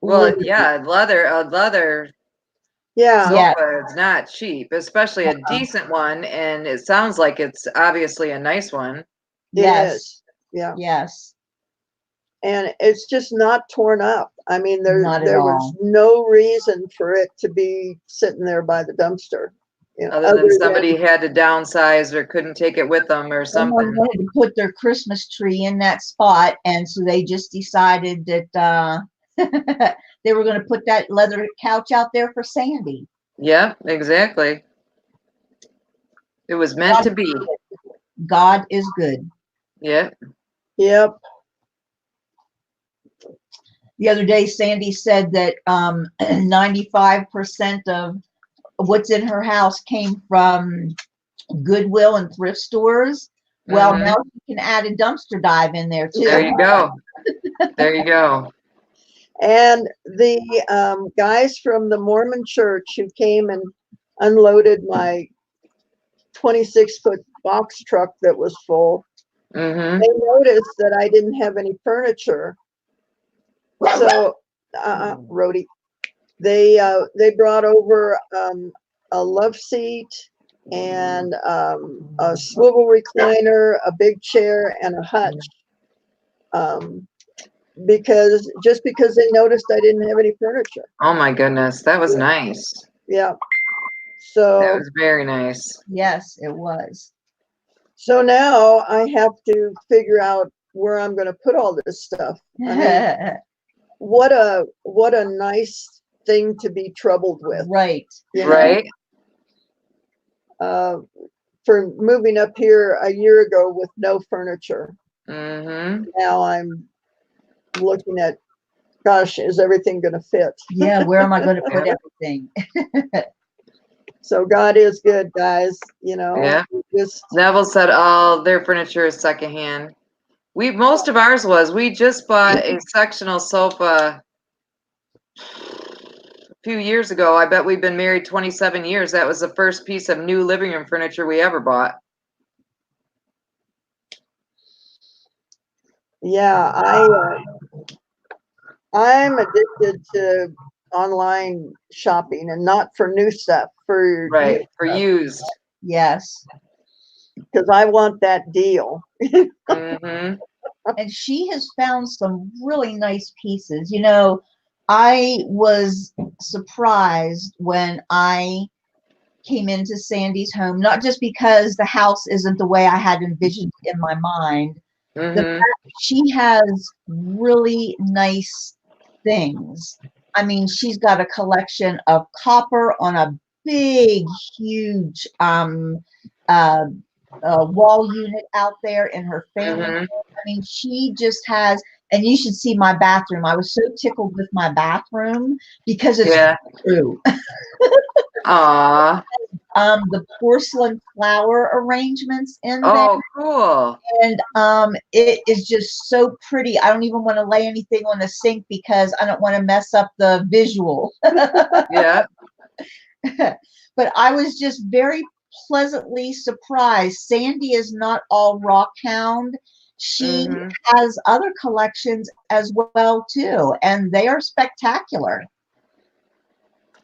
Well, literally. yeah, a leather Yeah. sofa is not cheap, especially a decent one, and it sounds like it's obviously a nice one. Yes. It is. Yeah. Yes. And it's just not torn up. I mean, there Not at was all. no reason for it to be sitting there by the dumpster. Other than somebody had to downsize or couldn't take it with them or Someone something. wanted to put their Christmas tree in that spot, and so they just decided that they were going to put that leather couch out there for Sandy. Yeah, exactly. It was meant to be. God is good. Yeah. Yep. The other day, Sandy said that 95% of what's in her house came from Goodwill and thrift stores. Well, Mhm. now you can add a dumpster dive in there too. There you go. There you go. And the guys from the Mormon church who came and unloaded my 26-foot box truck that was full, Mm-hmm. they noticed that I didn't have any furniture. So, Rhodey, they brought over a love seat and a swivel recliner, a big chair, and a hutch. Because they noticed I didn't have any furniture. Oh my goodness, that was nice. Yeah. That So was very nice. Yes, it was. so now I have to figure out where I'm going to put all this stuff. I mean, what a nice thing to be troubled with. Right. Right. For moving up here a year ago with no furniture. Mm-hmm. Now I'm looking at, gosh, is everything going to fit? Yeah, where am I going to put everything? So God is good, guys. Yeah. Just Neville said all their furniture is secondhand. Most of ours was. We just bought a sectional sofa a few years ago. I bet we've been married 27 years. That was the first piece of new living room furniture we ever bought. yeah, I'm addicted to online shopping, and not for new stuff, for Right. For used. Yes. because I want that deal. Mm-hmm. And she has found some really nice pieces. I was surprised when I came into Sandy's home, not just because the house isn't the way I had envisioned in my mind, Mm-hmm. She has really nice things. I mean, she's got a collection of copper on a big, huge wall unit out there in her family. Mm-hmm. I mean, she just has, and you should see my bathroom. I was so tickled with my bathroom because it's Yeah. true. Aw. The porcelain flower arrangements in there. Oh, cool. And it is just so pretty. I don't even want to lay anything on the sink because I don't want to mess up the visual. Yeah. But I was just very pleasantly surprised. Sandy is not all rock hound. She Mm-hmm. has other collections as well too, and they are spectacular.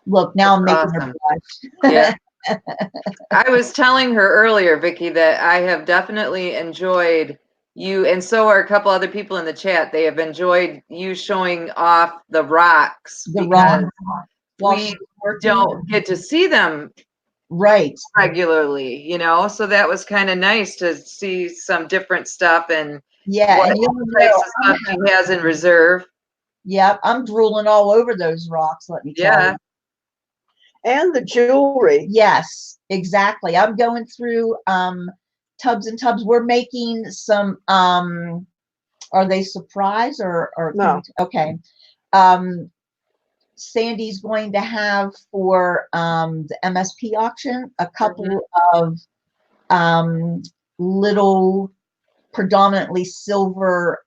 Look, now I'm making Awesome. her blush. Yeah. I was telling her earlier, Vicky, that I have definitely enjoyed you, and so are a couple other people in the chat. They have enjoyed you showing off the rocks The because rock while we she's working. don't get to see them Right. regularly, you know, so that was kind of nice to see some different stuff and Yeah, what and you'll types know, of stuff she has in reserve. yep, I'm drooling all over those rocks, let me tell Yeah. you. And the jewelry. Yes, exactly. I'm going through tubs and tubs. We're making some are they surprise or No. okay. Sandy's going to have for the MSP auction a couple of little predominantly silver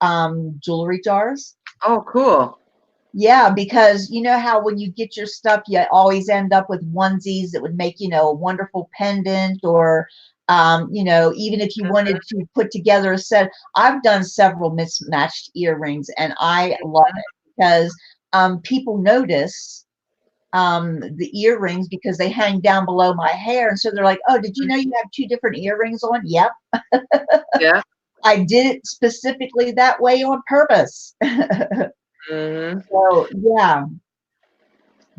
jewelry jars. Oh, cool. Yeah, because you know how when you get your stuff, you always end up with onesies that would make, a wonderful pendant or, even if you wanted to put together a set. I've done several mismatched earrings and I love it because people notice the earrings because they hang down below my hair. And so they're like, oh, did you know you have two different earrings on? Yep. Yeah. I did it specifically that way on purpose. Mm-hmm. So, yeah,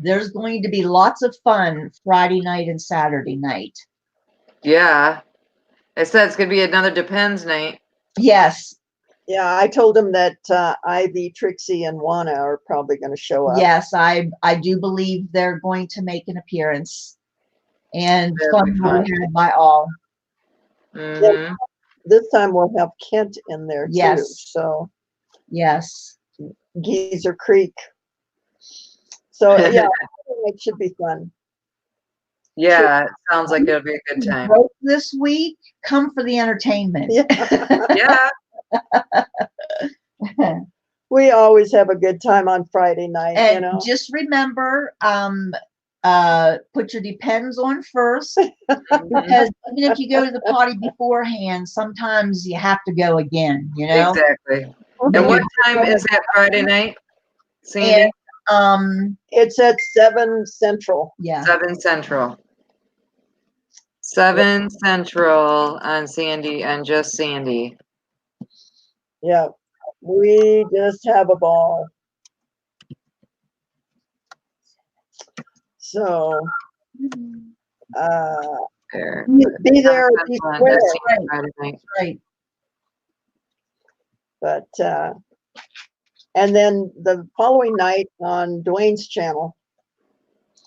there's going to be lots of fun Friday night and Saturday night. Yeah. I said it's going to be another Depends night. Yes. Yeah, I told him that Ivy, Trixie, and Juana are probably going to show up. Yes, I do believe they're going to make an appearance. And fun will be had by all. Mm-hmm. Yeah, this time we'll have Kent in there too. Yes. So yes. Geezer Creek. So yeah, it should be fun. Yeah, it sounds like it'll be a good time. This week, come for the entertainment. Yeah. We always have a good time on Friday night, and just remember, put your Depends on first, because even if you go to the potty beforehand, sometimes you have to go again, Exactly. And what time is that Friday night, Sandy? And, it's at 7 Central. Yeah. 7 Central. 7 Central on Sandy, and just Sandy. Yeah. We just have a ball. So There. be there or be square. Friday night. Right. But and then the following night on Dwayne's channel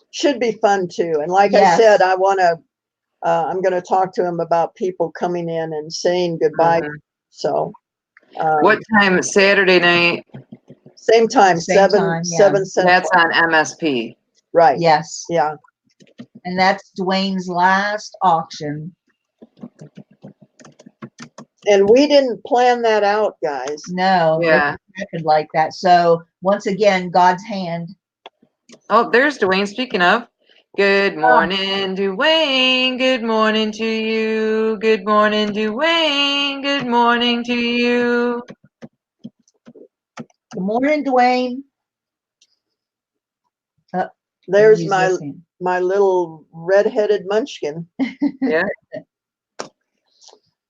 should be fun too. And like I said, I'm going to talk to him about people coming in and saying goodbye. So Um, what time? Saturday night. Same time, Same 7 time, yeah. 7 Central. That's on MSP. Right. Yes. Yeah. And that's Dwayne's last auction. And we didn't plan that out, guys. No, Yeah. it happened like that. So once again, God's hand. Oh, there's Dwayne. Speaking of, good morning, Dwayne. Good morning to you. Good morning, Dwayne. Good morning to you. Good morning, Dwayne. There's my little red-headed munchkin. Yeah.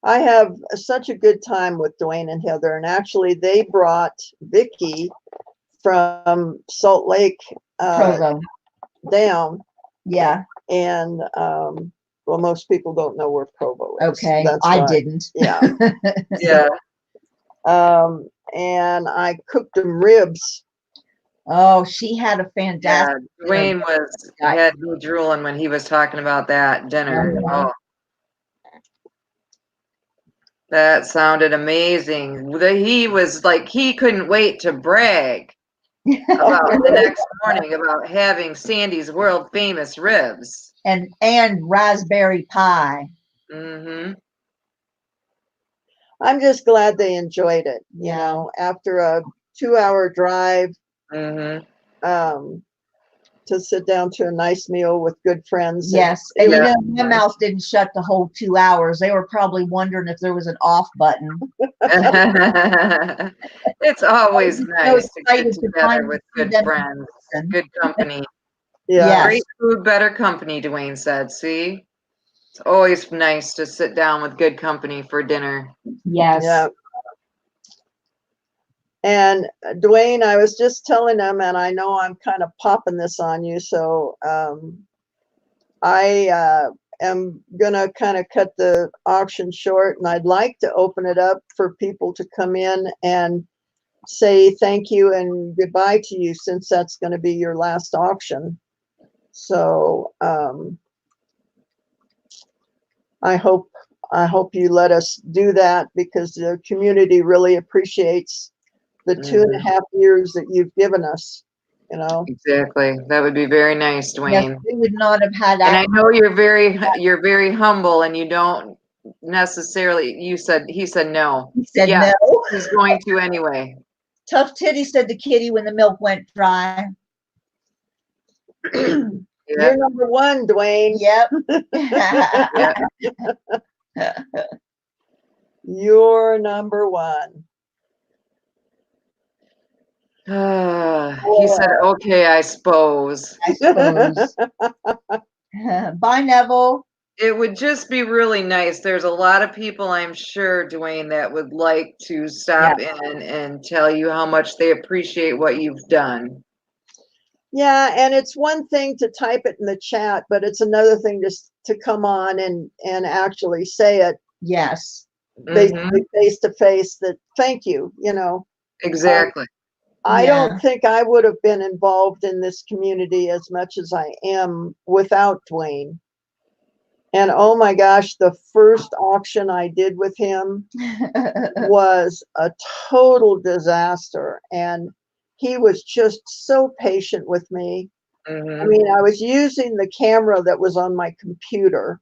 I have such a good time with Dwayne and Heather, and actually they brought Vicky from Salt Lake down. Yeah. And well, most people don't know where Provo is. Okay, I didn't. Yeah. Yeah. And I cooked them ribs. Oh, she had a Yeah, fantastic Dwayne had me drooling when he was talking about that dinner. Oh, that sounded amazing. He was like, he couldn't wait to brag about the next morning about having Sandy's world famous ribs. and raspberry pie. I'm just glad they enjoyed it. You know, after a 2-hour drive, to sit down to a nice meal with good friends. Yes, and you know, my mouth didn't shut the whole 2 hours. They were probably wondering if there was an off button. It's always nice to get excited to together finally with see good them in friends, person. good company. Yeah. Great food, better company, Dwayne said. See? It's always nice to sit down with good company for dinner. Yes. Yeah. And Dwayne, I was just telling them, and I know I'm kind of popping this on you, so I am gonna kind of cut the auction short, and I'd like to open it up for people to come in and say thank you and goodbye to you, since that's going to be your last auction. So I hope you let us do that, because the community really appreciates the 2.5 years that you've given us. You know, exactly. That would be very nice, Dwayne. Yes, we would not have had And that. I know you're very humble, and you don't necessarily. He said no. He said Yeah, no. he's going to anyway. Tough titty, said the kitty when the milk went dry. You're number one, Dwayne. Yep. You're number one. He said, "Okay, I suppose." I suppose. Bye, Neville. It would just be really nice. There's a lot of people, I'm sure, Dwayne, that would like to stop in and tell you how much they appreciate what you've done. Yeah, and it's one thing to type it in the chat, but it's another thing just to come on and actually say it. Yes. Basically face to face, that thank you, you know. Exactly. I don't think I would have been involved in this community as much as I am without Dwayne. And oh my gosh, the first auction I did with him was a total disaster. And he was just so patient with me. I mean, I was using the camera that was on my computer.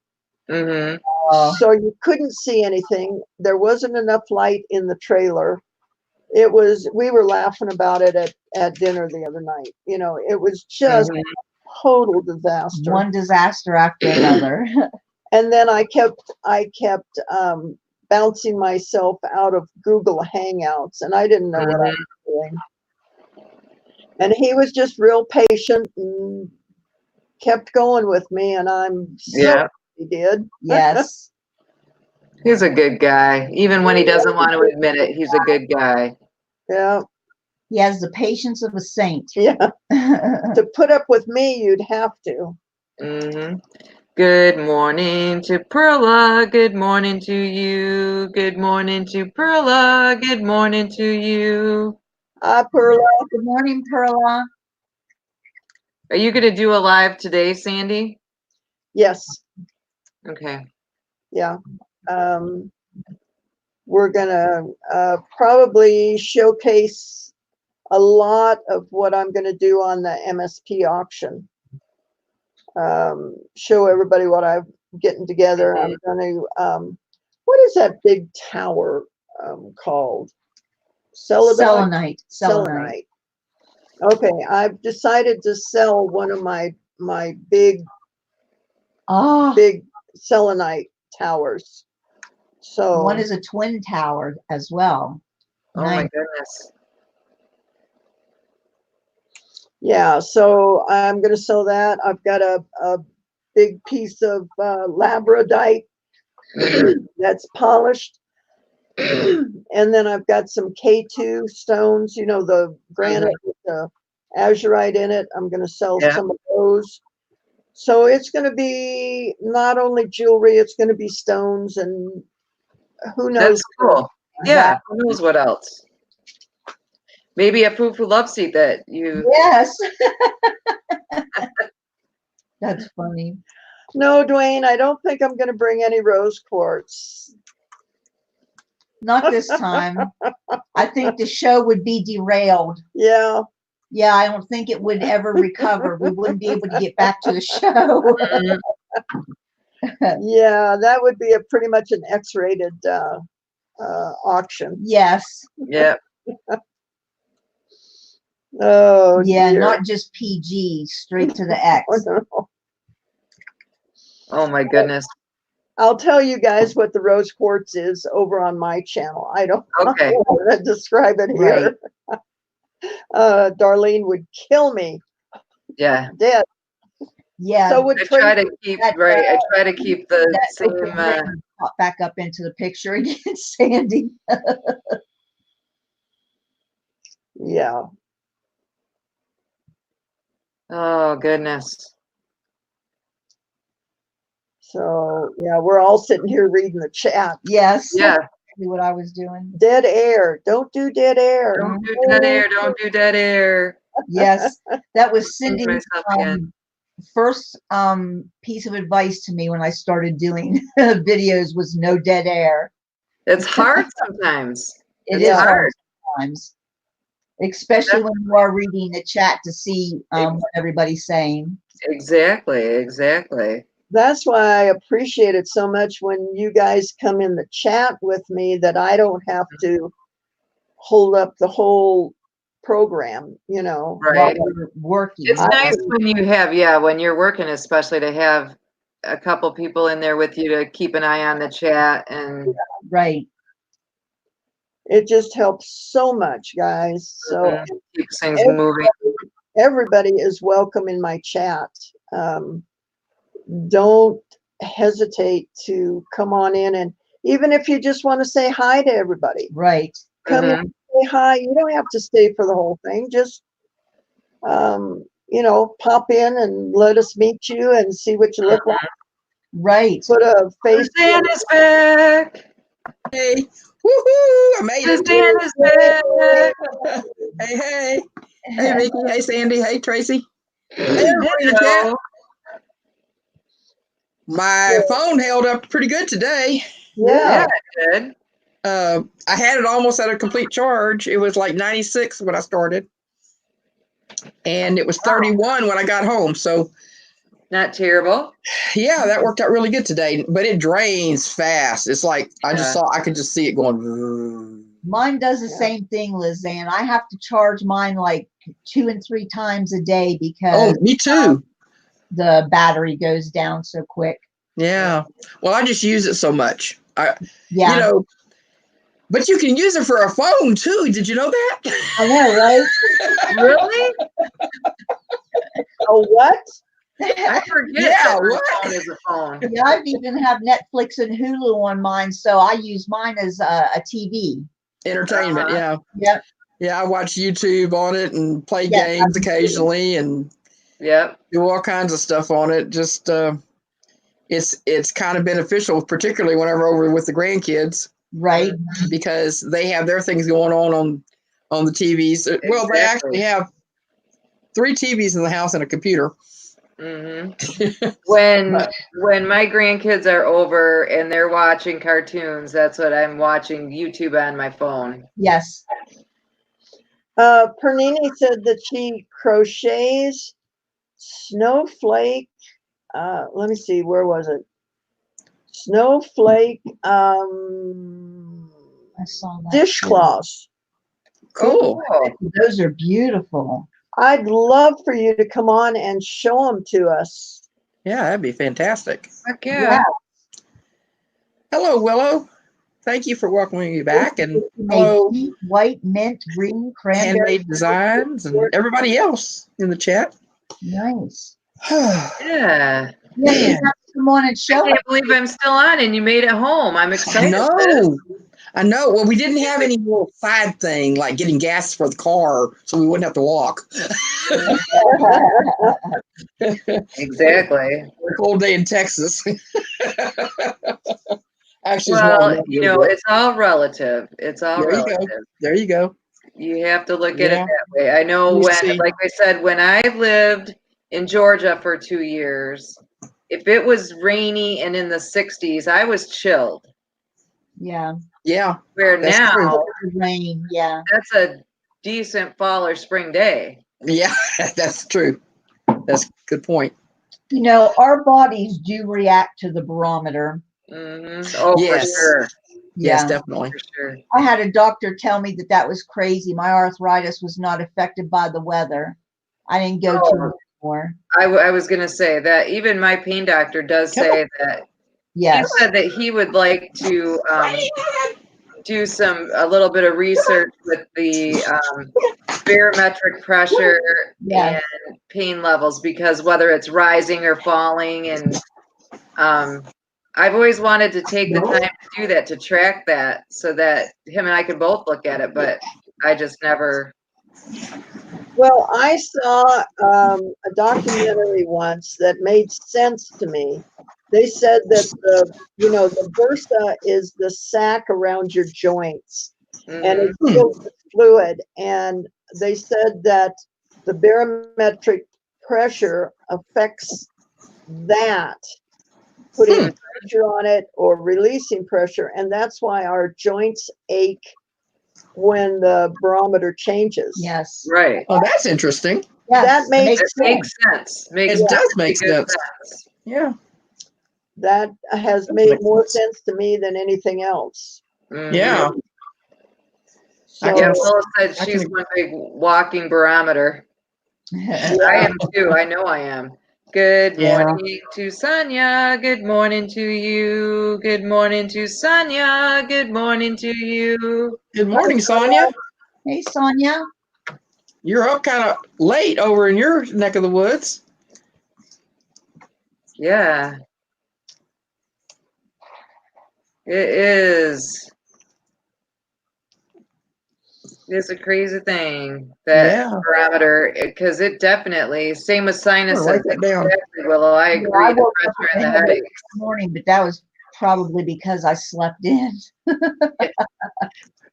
So you couldn't see anything. There wasn't enough light in the trailer. We were laughing about it at dinner the other night. You know, it was just a total disaster. One disaster after another. And then I kept bouncing myself out of Google Hangouts, and I didn't know what I was doing. And he was just real patient and kept going with me, and I'm so happy he did. Yes. He's a good guy. Even when he doesn't want to admit it, he's a good guy. Yeah. He has the patience of a saint. Yeah. To put up with me, you'd have to. Good morning to Perla. Good morning to you. Good morning to Perla. Good morning to you. Hi, Perla. Good morning, Perla. Are you going to do a live today, Sandy? Yes. Okay. Yeah. We're going to probably showcase a lot of what I'm going to do on the MSP auction. Show everybody what I'm getting together. I'm going to, what is that big tower called? Selenite. Okay, I've decided to sell one of my big selenite towers. So one is a twin tower as well. Oh my goodness. Yeah, so I'm going to sell that. I've got a big piece of labradorite that's polished. And then I've got some K2 stones, you know, the granite with the azurite in it. I'm going to sell some of those. So it's going to be not only jewelry, it's going to be stones, and who knows. That's cool. Yeah, who knows what else? Maybe a foo-foo love seat that you. Yes. That's funny. No, Dwayne, I don't think I'm going to bring any rose quartz. Not this time. I think the show would be derailed. Yeah. Yeah, I don't think it would ever recover. We wouldn't be able to get back to the show. Mhm. Yeah, that would be a pretty much an X-rated auction. Yes. Yeah. Oh, Yeah, dear. not just PG, straight to the X. Oh my goodness. I'll tell you guys what the rose quartz is over on my channel. I don't Okay. want to describe it here. Darlene would kill me Yeah. dead. Yeah. So would I try Tracy. to keep That, right. I try to keep the that same. open ring pop back up into the picture again, Sandy. Yeah. Oh goodness. So yeah, we're all sitting here reading the chat. Yes. Yeah. Exactly what I was doing. Dead air. Don't do dead air. Don't do dead air. Don't do dead air. Yes. That was Change Cindy's myself again. first piece of advice to me when I started doing videos was no dead air. It's hard sometimes. It It's is hard hard. sometimes, especially when you are reading the chat to see what everybody's saying. Exactly. Exactly. That's why I appreciate it so much when you guys come in the chat with me, that I don't have to hold up the whole program, you know. While Right. we're working. It's nice when you have, when you're working, especially to have a couple people in there with you to keep an eye on the chat and Right. It just helps so much, guys. So keeps things moving. everybody is welcome in my chat. Don't hesitate to come on in, and even if you just want to say hi to everybody, Right. come in and say hi. You don't have to stay for the whole thing. Just pop in and let us meet you and see what you look like. Right. Put a face. Suzanne is back. Hey, woohoo! I made it. Suzanne is back. Hey. Hey, Vicky. Hey, Sandy. Hey, Tracy. Hey, everybody in the chat. Hello. My phone held up pretty good today. Yeah. Good. I had it almost at a complete charge. It was like 96 when I started, and it was 31 when I got home. So, not terrible. Yeah, that worked out really good today. But it drains fast. It's like I could just see it going. Mine does the same thing, Lizanne. I have to charge mine like 2 and 3 times a day because me too. The battery goes down so quick. Yeah. Well, I just use it so much. Yeah. But you can use it for a phone too. Did you know that? I know, right? Really? Oh, what? I forget that my phone is a phone. Yeah, I even have Netflix and Hulu on mine, so I use mine as a TV. Entertainment, yeah. Yep. Yeah, I watch YouTube on it and play games occasionally and do all kinds of stuff on it. Just it's kind of beneficial, particularly whenever over with the grandkids. Right. Because they have their things going on the TVs. Exactly. Well, they actually have 3 TVs in the house and a computer. Mm-hmm. When my grandkids are over and they're watching cartoons, that's what I'm watching YouTube on my phone. Yes. Pernini said that she crochets snowflake. Let me see, where was it? Snowflake I saw that dishcloths. Cool. Those are beautiful. I'd love for you to come on and show them to us. Yeah, that'd be fantastic. Heck yeah. Hello, Willow. Thank you for welcoming me back. And hello, white, mint, green, cranberry. Handmade Designs and everybody else in the chat. Nice. Yeah. Yeah, come on and show I can't believe I'm still on and you made it home. I'm excited. I know. Well, we didn't have any little side thing like getting gas for the car, so we wouldn't have to walk. Exactly. A cold day in Texas. Actually, it's wrong. Well, you know, it's all relative. It's all There you go. relative. There you go. You have to look at it Yeah. that way. I know You when, see. like I said, when I lived in Georgia for 2 years, if it was rainy and in the 60s, I was chilled. Yeah. Yeah. Where That's now, true. Rain. Yeah. that's a decent fall or spring day. Yeah, that's true. That's a good point. You know, our bodies do react to the barometer. Oh, Yes. for sure. Yes, Yeah. definitely. For sure. I had a doctor tell me that that was crazy. My arthritis was not affected by the weather. I didn't go to it more. I was going to say that even my pain doctor does say that. Yes. He said that he would like to do a little bit of research with the barometric pressure Yes. and pain levels, because whether it's rising or falling, and I've always wanted to take the time to do that, to track that, so that him and I could both look at it, but I just never. Well, I saw a documentary once that made sense to me. They said that the bursa is the sac around your joints, and it's filled with fluid. And they said that the barometric pressure affects that, putting pressure on it or releasing pressure, and that's why our joints ache when the barometer changes. Yes. Right. Oh, that's interesting. Yes. That makes sense. Makes It does make good sense. Yeah. That has made more sense to me than anything else. Yeah. So, Yeah, Phyllis said she's one big walking barometer. I am too. I know I am. Good morning to Sonia. Good morning to you. Good morning to Sonia. Good morning to you. Good morning, Sonia. Hey, Sonia. You're up kind of late over in your neck of the woods. Yeah. It is. It's a crazy thing, that barometer, because it definitely, same with sinuses. Write that down. Exactly, Willow. I agree. I woke The up pressure and in the the headache. morning, but that was probably because I slept in.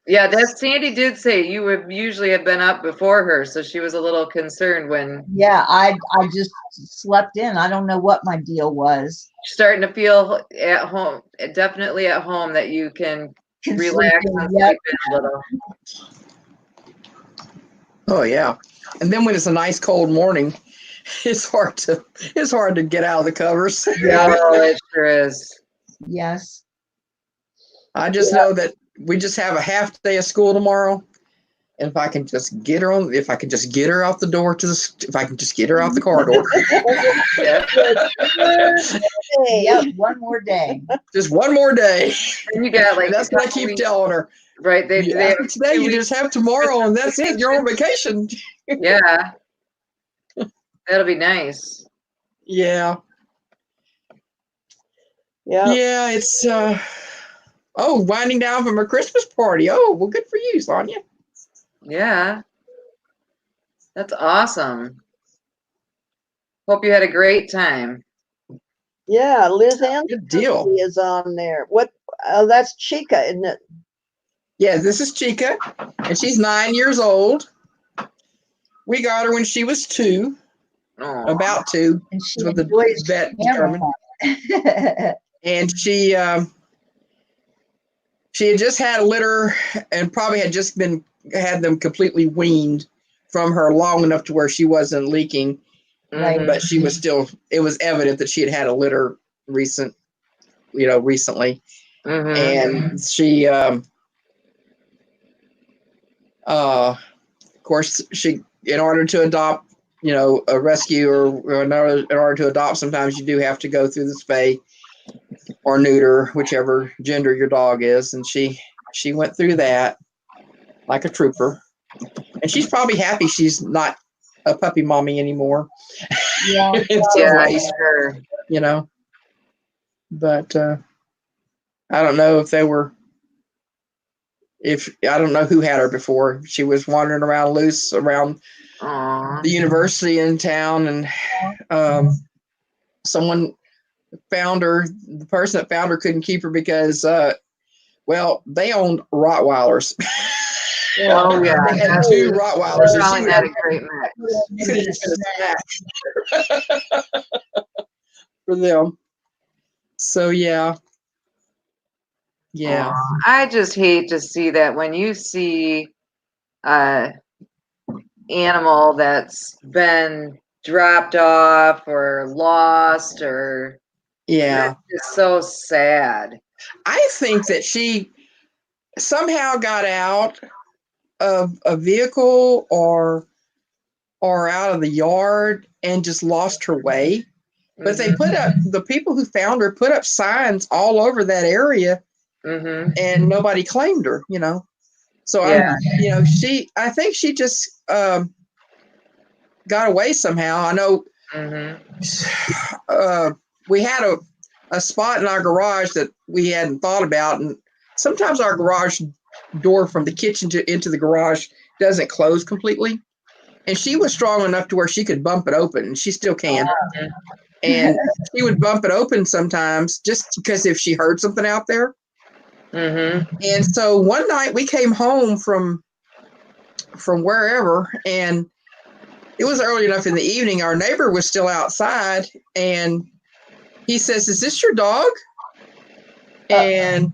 Yeah, that Sandy did say you would usually have been up before her, so she was a little concerned when. Yeah, I just slept in. I don't know what my deal was. Starting to feel at home, definitely at home, that you can relax and sleep in a little. Oh yeah, and then when it's a nice cold morning, it's hard to get out of the covers. Yeah, it sure is. Yes. I just know that we just have a half day of school tomorrow, and if I can just get her out the door if I can just get her out the car door. Yep, one more day. Just one more day. And you got like. And that's what I keep telling her. Right, they have today. You just have tomorrow, and that's it. You're on vacation. Yeah, that'll be nice. Yeah. Yeah, it's winding down from a Christmas party. Oh, well, good for you, Sonia. Yeah, that's awesome. Hope you had a great time. Yeah, Liz Ann deal is on there. What? That's Chica, isn't it? Yeah, this is Chica, and she's 9 years old. We got her when she was 2, about 2. And she what the vet determined. And she had just had a litter and probably had just had them completely weaned from her long enough to where she wasn't leaking. Right. But she was still, it was evident that she had had a litter recently. And she, of course, in order to adopt, a rescue or in order to adopt, sometimes you do have to go through the spay or neuter, whichever gender your dog is. And she went through that like a trooper. And she's probably happy she's not a puppy mommy anymore. Yeah, sure. But I don't know if I don't know who had her before. She was wandering around loose around the university in town, and someone found her. The person that found her couldn't keep her because, well, they owned Rottweilers. Oh yeah, they had 2 Rottweilers, and probably she not was a great mix. for them. So yeah. Yeah. I just hate to see that when you see a animal that's been dropped off or lost, or it's so sad. I think that she somehow got out of a vehicle or out of the yard and just lost her way. But they put up, the people who found her put up signs all over that area, and nobody claimed her, you know. So I think she just got away somehow. I know we had a spot in our garage that we hadn't thought about, and sometimes our garage door from the kitchen into the garage doesn't close completely. And she was strong enough to where she could bump it open, and she still can. And she would bump it open sometimes just because if she heard something out there. And so one night we came home from wherever, and it was early enough in the evening. Our neighbor was still outside, and he says, "Is this your dog?" And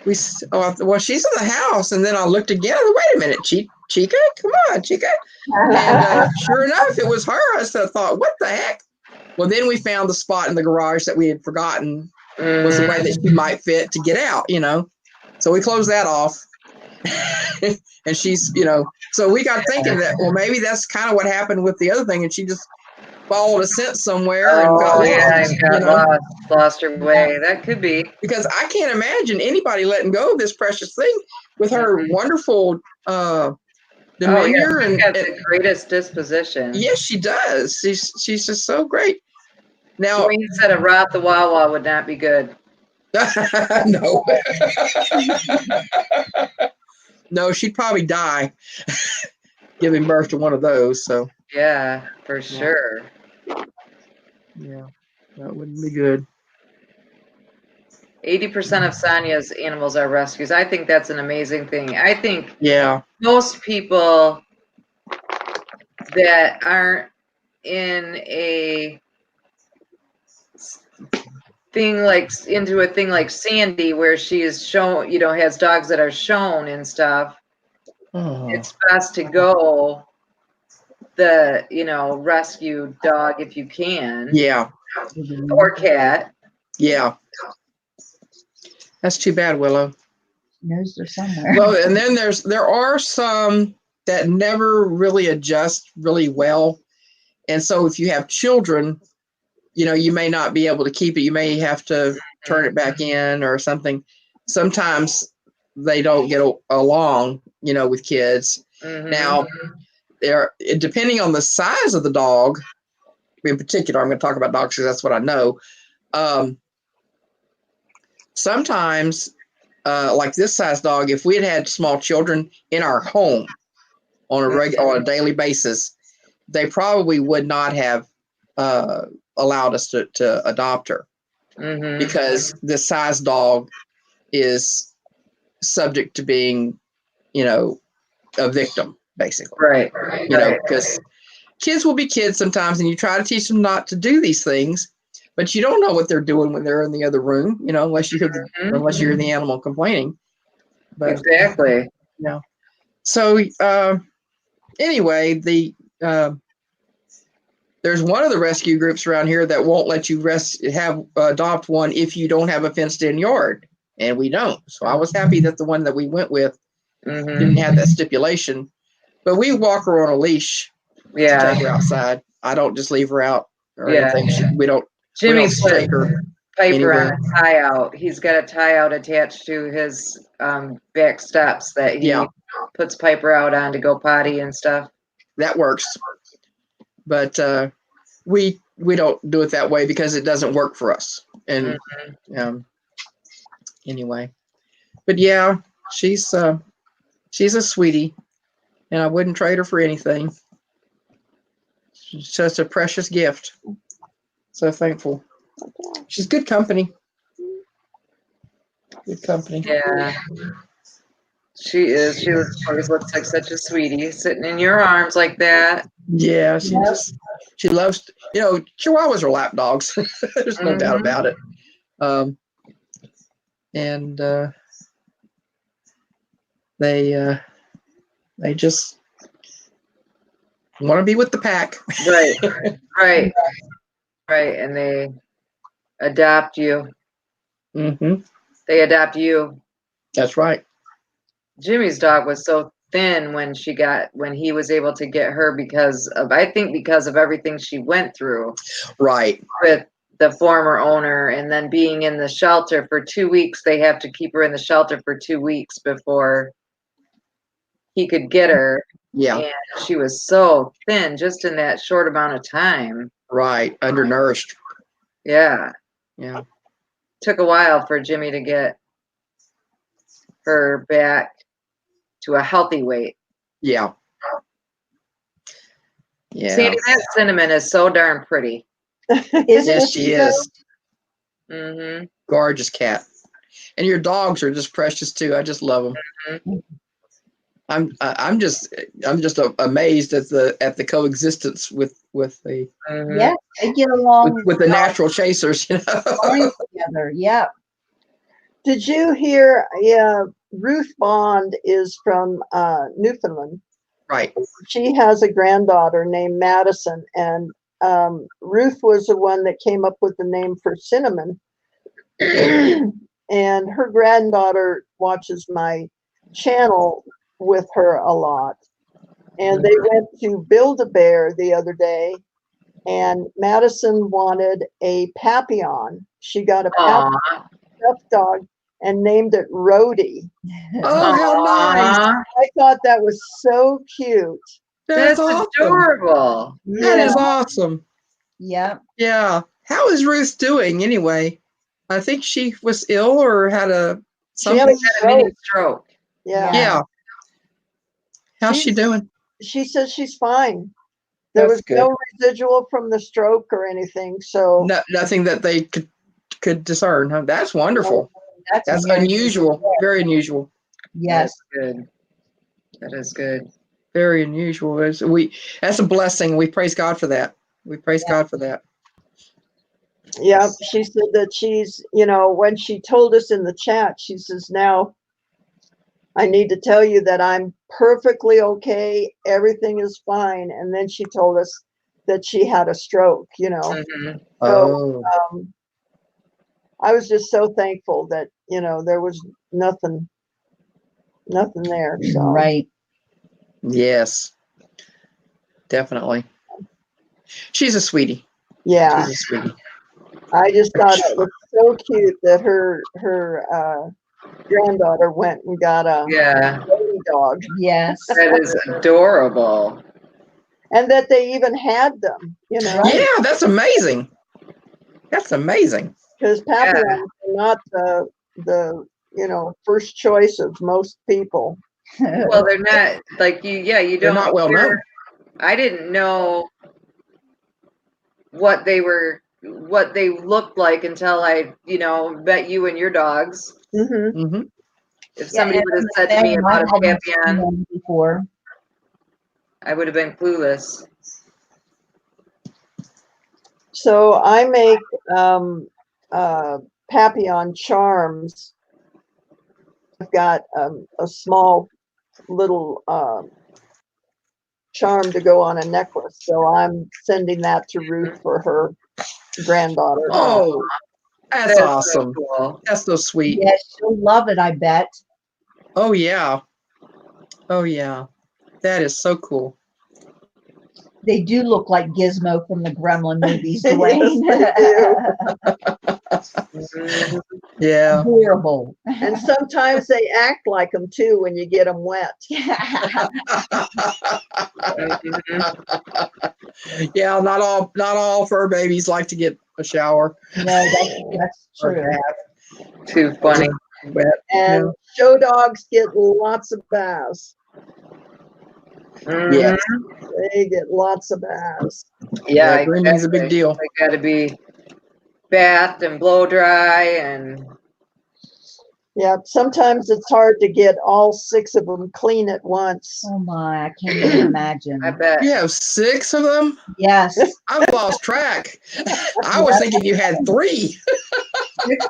we, well, she's in the house. And then I looked again. Wait a minute, Chica, come on, Chica. And sure enough, it was her. I thought, what the heck? Well, then we found the spot in the garage that we had forgotten was the way that she might fit to get out, you know. So we closed that off. And she's, you know, so we got thinking that, well, maybe that's kind of what happened with the other thing, and she just followed a scent somewhere and got lost, lost her way. That could be. Because I can't imagine anybody letting go of this precious thing with her wonderful demeanor. And got the greatest disposition. Yes, she does. She's just so great. Now, Doreen said a Rottweiler would not be good. No. No, she'd probably die giving birth to one of those. So yeah, for sure. Yeah, that wouldn't be good. 80% of Sonia's animals are rescues. I think that's an amazing thing. I think most people that aren't in a thing like Sandy, where she is shown, you know, has dogs that are shown and stuff. It's best to go the, you know, rescue dog if you can. Yeah. Or cat. Yeah. That's too bad, Willow. Knows they're somewhere. Well, and then there are some that never really adjust really well. And so if you have children, you know, you may not be able to keep it. You may have to turn it back in or something. Sometimes they don't get along, you know, with kids. Now, depending on the size of the dog, in particular, I'm going to talk about dogs because that's what I know. Sometimes, like this size dog, if we had small children in our home on a daily basis, they probably would not have allowed us to adopt her, because this size dog is subject to being, you know, a victim, basically. Right. You know, because kids will be kids sometimes, and you try to teach them not to do these things, but you don't know what they're doing when they're in the other room, you know, unless you hear the animal complaining. But, exactly. Yeah. So anyway, there's one of the rescue groups around here that won't let you adopt one if you don't have a fenced-in yard, and we don't. So I was happy that the one that we went with didn't have that stipulation. But we walk her on a leash to take her outside. I don't just leave her out or anything. We don't. Jimmy's put take her Piper on a tie out. He's got a tie out attached to his back steps that he puts Piper out on to go potty and stuff. That works. But we don't do it that way because it doesn't work for us. And anyway, but yeah, she's a sweetie, and I wouldn't trade her for anything. She's just a precious gift. So thankful. She's good company. Good company. Yeah. She is. She always looks like such a sweetie, sitting in your arms like that. Yeah, she loves, Chihuahuas are lap dogs. There's no doubt about it. And they just want to be with the pack. Right. And they adopt you. They adopt you. That's right. Jimmy's dog was so thin when he was able to get her because of everything she went through. Right. With the former owner, and then being in the shelter for 2 weeks. They have to keep her in the shelter for 2 weeks before he could get her. Yeah. And she was so thin just in that short amount of time. Right. Undernourished. Yeah. Yeah. Took a while for Jimmy to get her back to a healthy weight. Yeah. Yeah. Sandy, that Cinnamon is so darn pretty. Yes, she is. Mm-hmm. Gorgeous cat. And your dogs are just precious too. I just love them. Mm-hmm. I'm just amazed at the coexistence with the Yeah, they get along with the natural chasers, fine together. Yeah. Did you hear? Yeah, Ruth Bond is from Newfoundland. Right. She has a granddaughter named Madison, and Ruth was the one that came up with the name for Cinnamon. And her granddaughter watches my channel with her a lot. And they went to Build-A-Bear the other day, and Madison wanted a Papillon. She got a Papillon stuffed dog and named it Rhodey. Oh, how nice. I thought that was so cute. That's awesome. Adorable. That is awesome. Yeah. Yeah. How is Ruth doing anyway? I think she was ill or had a mini stroke. Yeah. How's she doing? She says she's fine. There was no residual from the stroke or anything, so nothing that they could discern. Huh? That's wonderful. That's unusual. Very unusual. Yes. That's good. That is good. Very unusual. That's a blessing. We praise God for that. We praise God for that. Yeah, she said that she's, when she told us in the chat, she says, now I need to tell you that I'm perfectly okay. Everything is fine. And then she told us that she had a stroke, Mm-hmm. So I was just so thankful that, there was nothing there. So. Right. Yes. Definitely. She's a sweetie. Yeah. She's a sweetie. I just thought it was so cute that her granddaughter went and got a baby dog. Yes. That is adorable. And that they even had them, Yeah, that's amazing. That's amazing. Because Papillons are not the first choice of most people. Well, they're not like you. Yeah, you don't. They're not well known. I didn't know what they looked like until I, met you and your dogs. Mm-hmm. Mm-hmm. If somebody would have said to me about a Papillon before, I would have been clueless. So I make Papillon charms. I've got a small little charm to go on a necklace. So I'm sending that to Ruth for her granddaughter. Oh, that's awesome. So cool. That's so sweet. Yes, she'll love it, I bet. Oh, yeah. Oh, yeah. That is so cool. They do look like Gizmo from the Gremlin movies, Dwayne. Yes, yeah. Adorable. And sometimes they act like them too when you get them wet. Yeah, not all fur babies like to get a shower. No, that's true. Too funny. And show dogs get lots of baths. Mm-hmm. Yes. They get lots of baths. Yeah, grooming is a big deal. They bathed and blow dry and. Yeah, sometimes it's hard to get all 6 of them clean at once. Oh my, I can't even imagine. I bet. You have 6 of them? Yes. 6 I've lost track. I was thinking you had 3.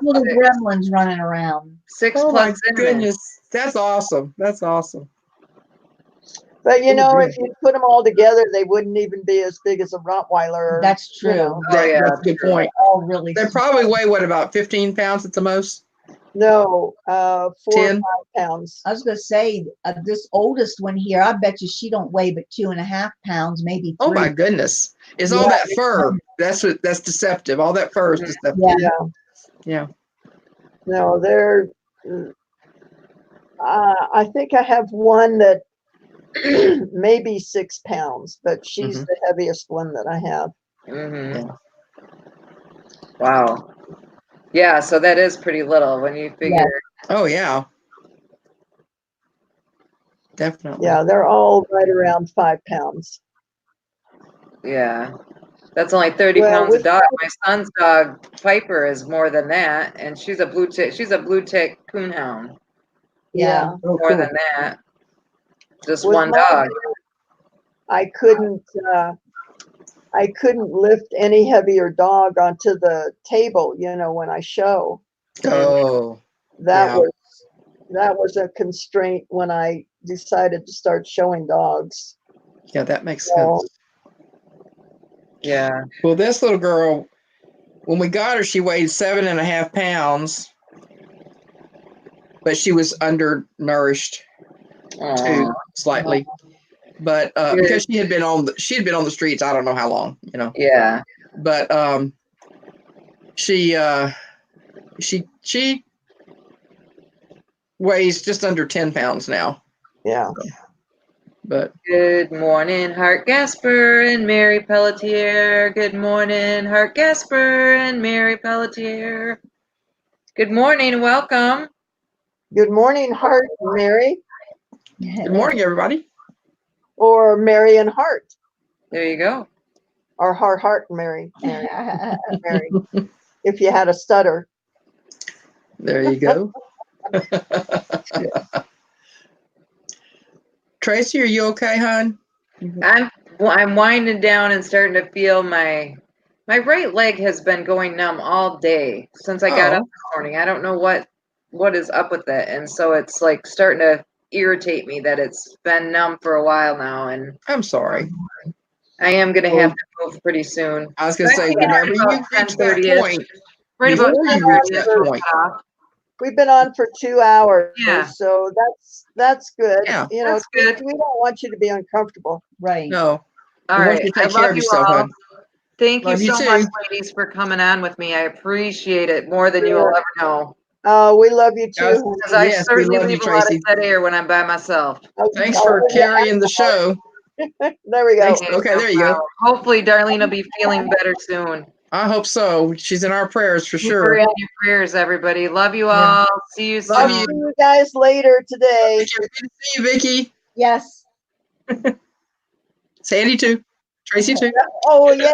little gremlins running around. 6 Oh plus my cinnamon. goodness. That's awesome. That's awesome. But you know, good. if you put them all together, they wouldn't even be as big as a Rottweiler. That's true. You know. Oh, yeah, That's a good point. All really They probably weigh, what, about 15 pounds at the most? No, 4 or 10? 5 pounds. I was gonna say this oldest one here. I bet you she don't weigh but 2.5 pounds, maybe 3. Oh my goodness. It's all that fur. That's deceptive. All that fur is deceptive. Yeah. Yeah. No, they're. I think I have one that maybe 6 pounds, but she's the heaviest one that I have. Mm-hmm. Yeah. Wow. Yeah, so that is pretty little when you figure. Yeah. Oh yeah. Definitely. Yeah, they're all right around 5 pounds. Yeah. That's only 30 pounds a dog. My son's dog, Piper, is more than that, and she's a blue tick coonhound. Yeah. More than that. Just With one my dog. I couldn't lift any heavier dog onto the table, you know, when I show. Oh. That was a constraint when I decided to start showing dogs. Yeah, that makes sense. Yeah. Well, this little girl, when we got her, she weighed 7.5 pounds, but she was undernourished too, slightly. But because she had been on the streets, I don't know how long, you know. Yeah. But she weighs just under 10 pounds now. Yeah. But good morning, Hart Gasper and Mary Pelletier. Good morning, Hart Gasper and Mary Pelletier. Good morning, welcome. Good morning, Hart and Mary. Good morning, everybody. Or Mary and Hart. There you go. Or Hart and Mary. Mary. If you had a stutter. There you go. Tracy, are you okay, hon? I'm winding down and starting to feel my right leg has been going numb all day since I got up this morning. I don't know what is up with it, and so it's like starting to irritate me that it's been numb for a while now. And I'm sorry. I am gonna have to move pretty soon. I was gonna say, whenever you reach that point, right about before you reach that point. We've been on for 2 hours, Yeah. so that's good. Yeah, you know, that's good. We don't want you to be uncomfortable. Right. No. All We want right. you to take I care love of you yourself, all. hon. Thank Love you you so too. much, ladies, for coming on with me. I appreciate it more than you will ever know. We love you too. Because I Yes, we certainly love you, leave a lot of Tracy. dead air when I'm by myself. Thanks for carrying the show. There we go. Thanks. Okay, there you go. Hopefully, Darlene will be feeling better soon. I hope so. She's in our prayers for Keep her sure. in your prayers, everybody. Love you all. See you soon. Love I'll see you guys later today. Good to see you, Vicky. Yes. Sandy too. Tracy too. Oh yeah.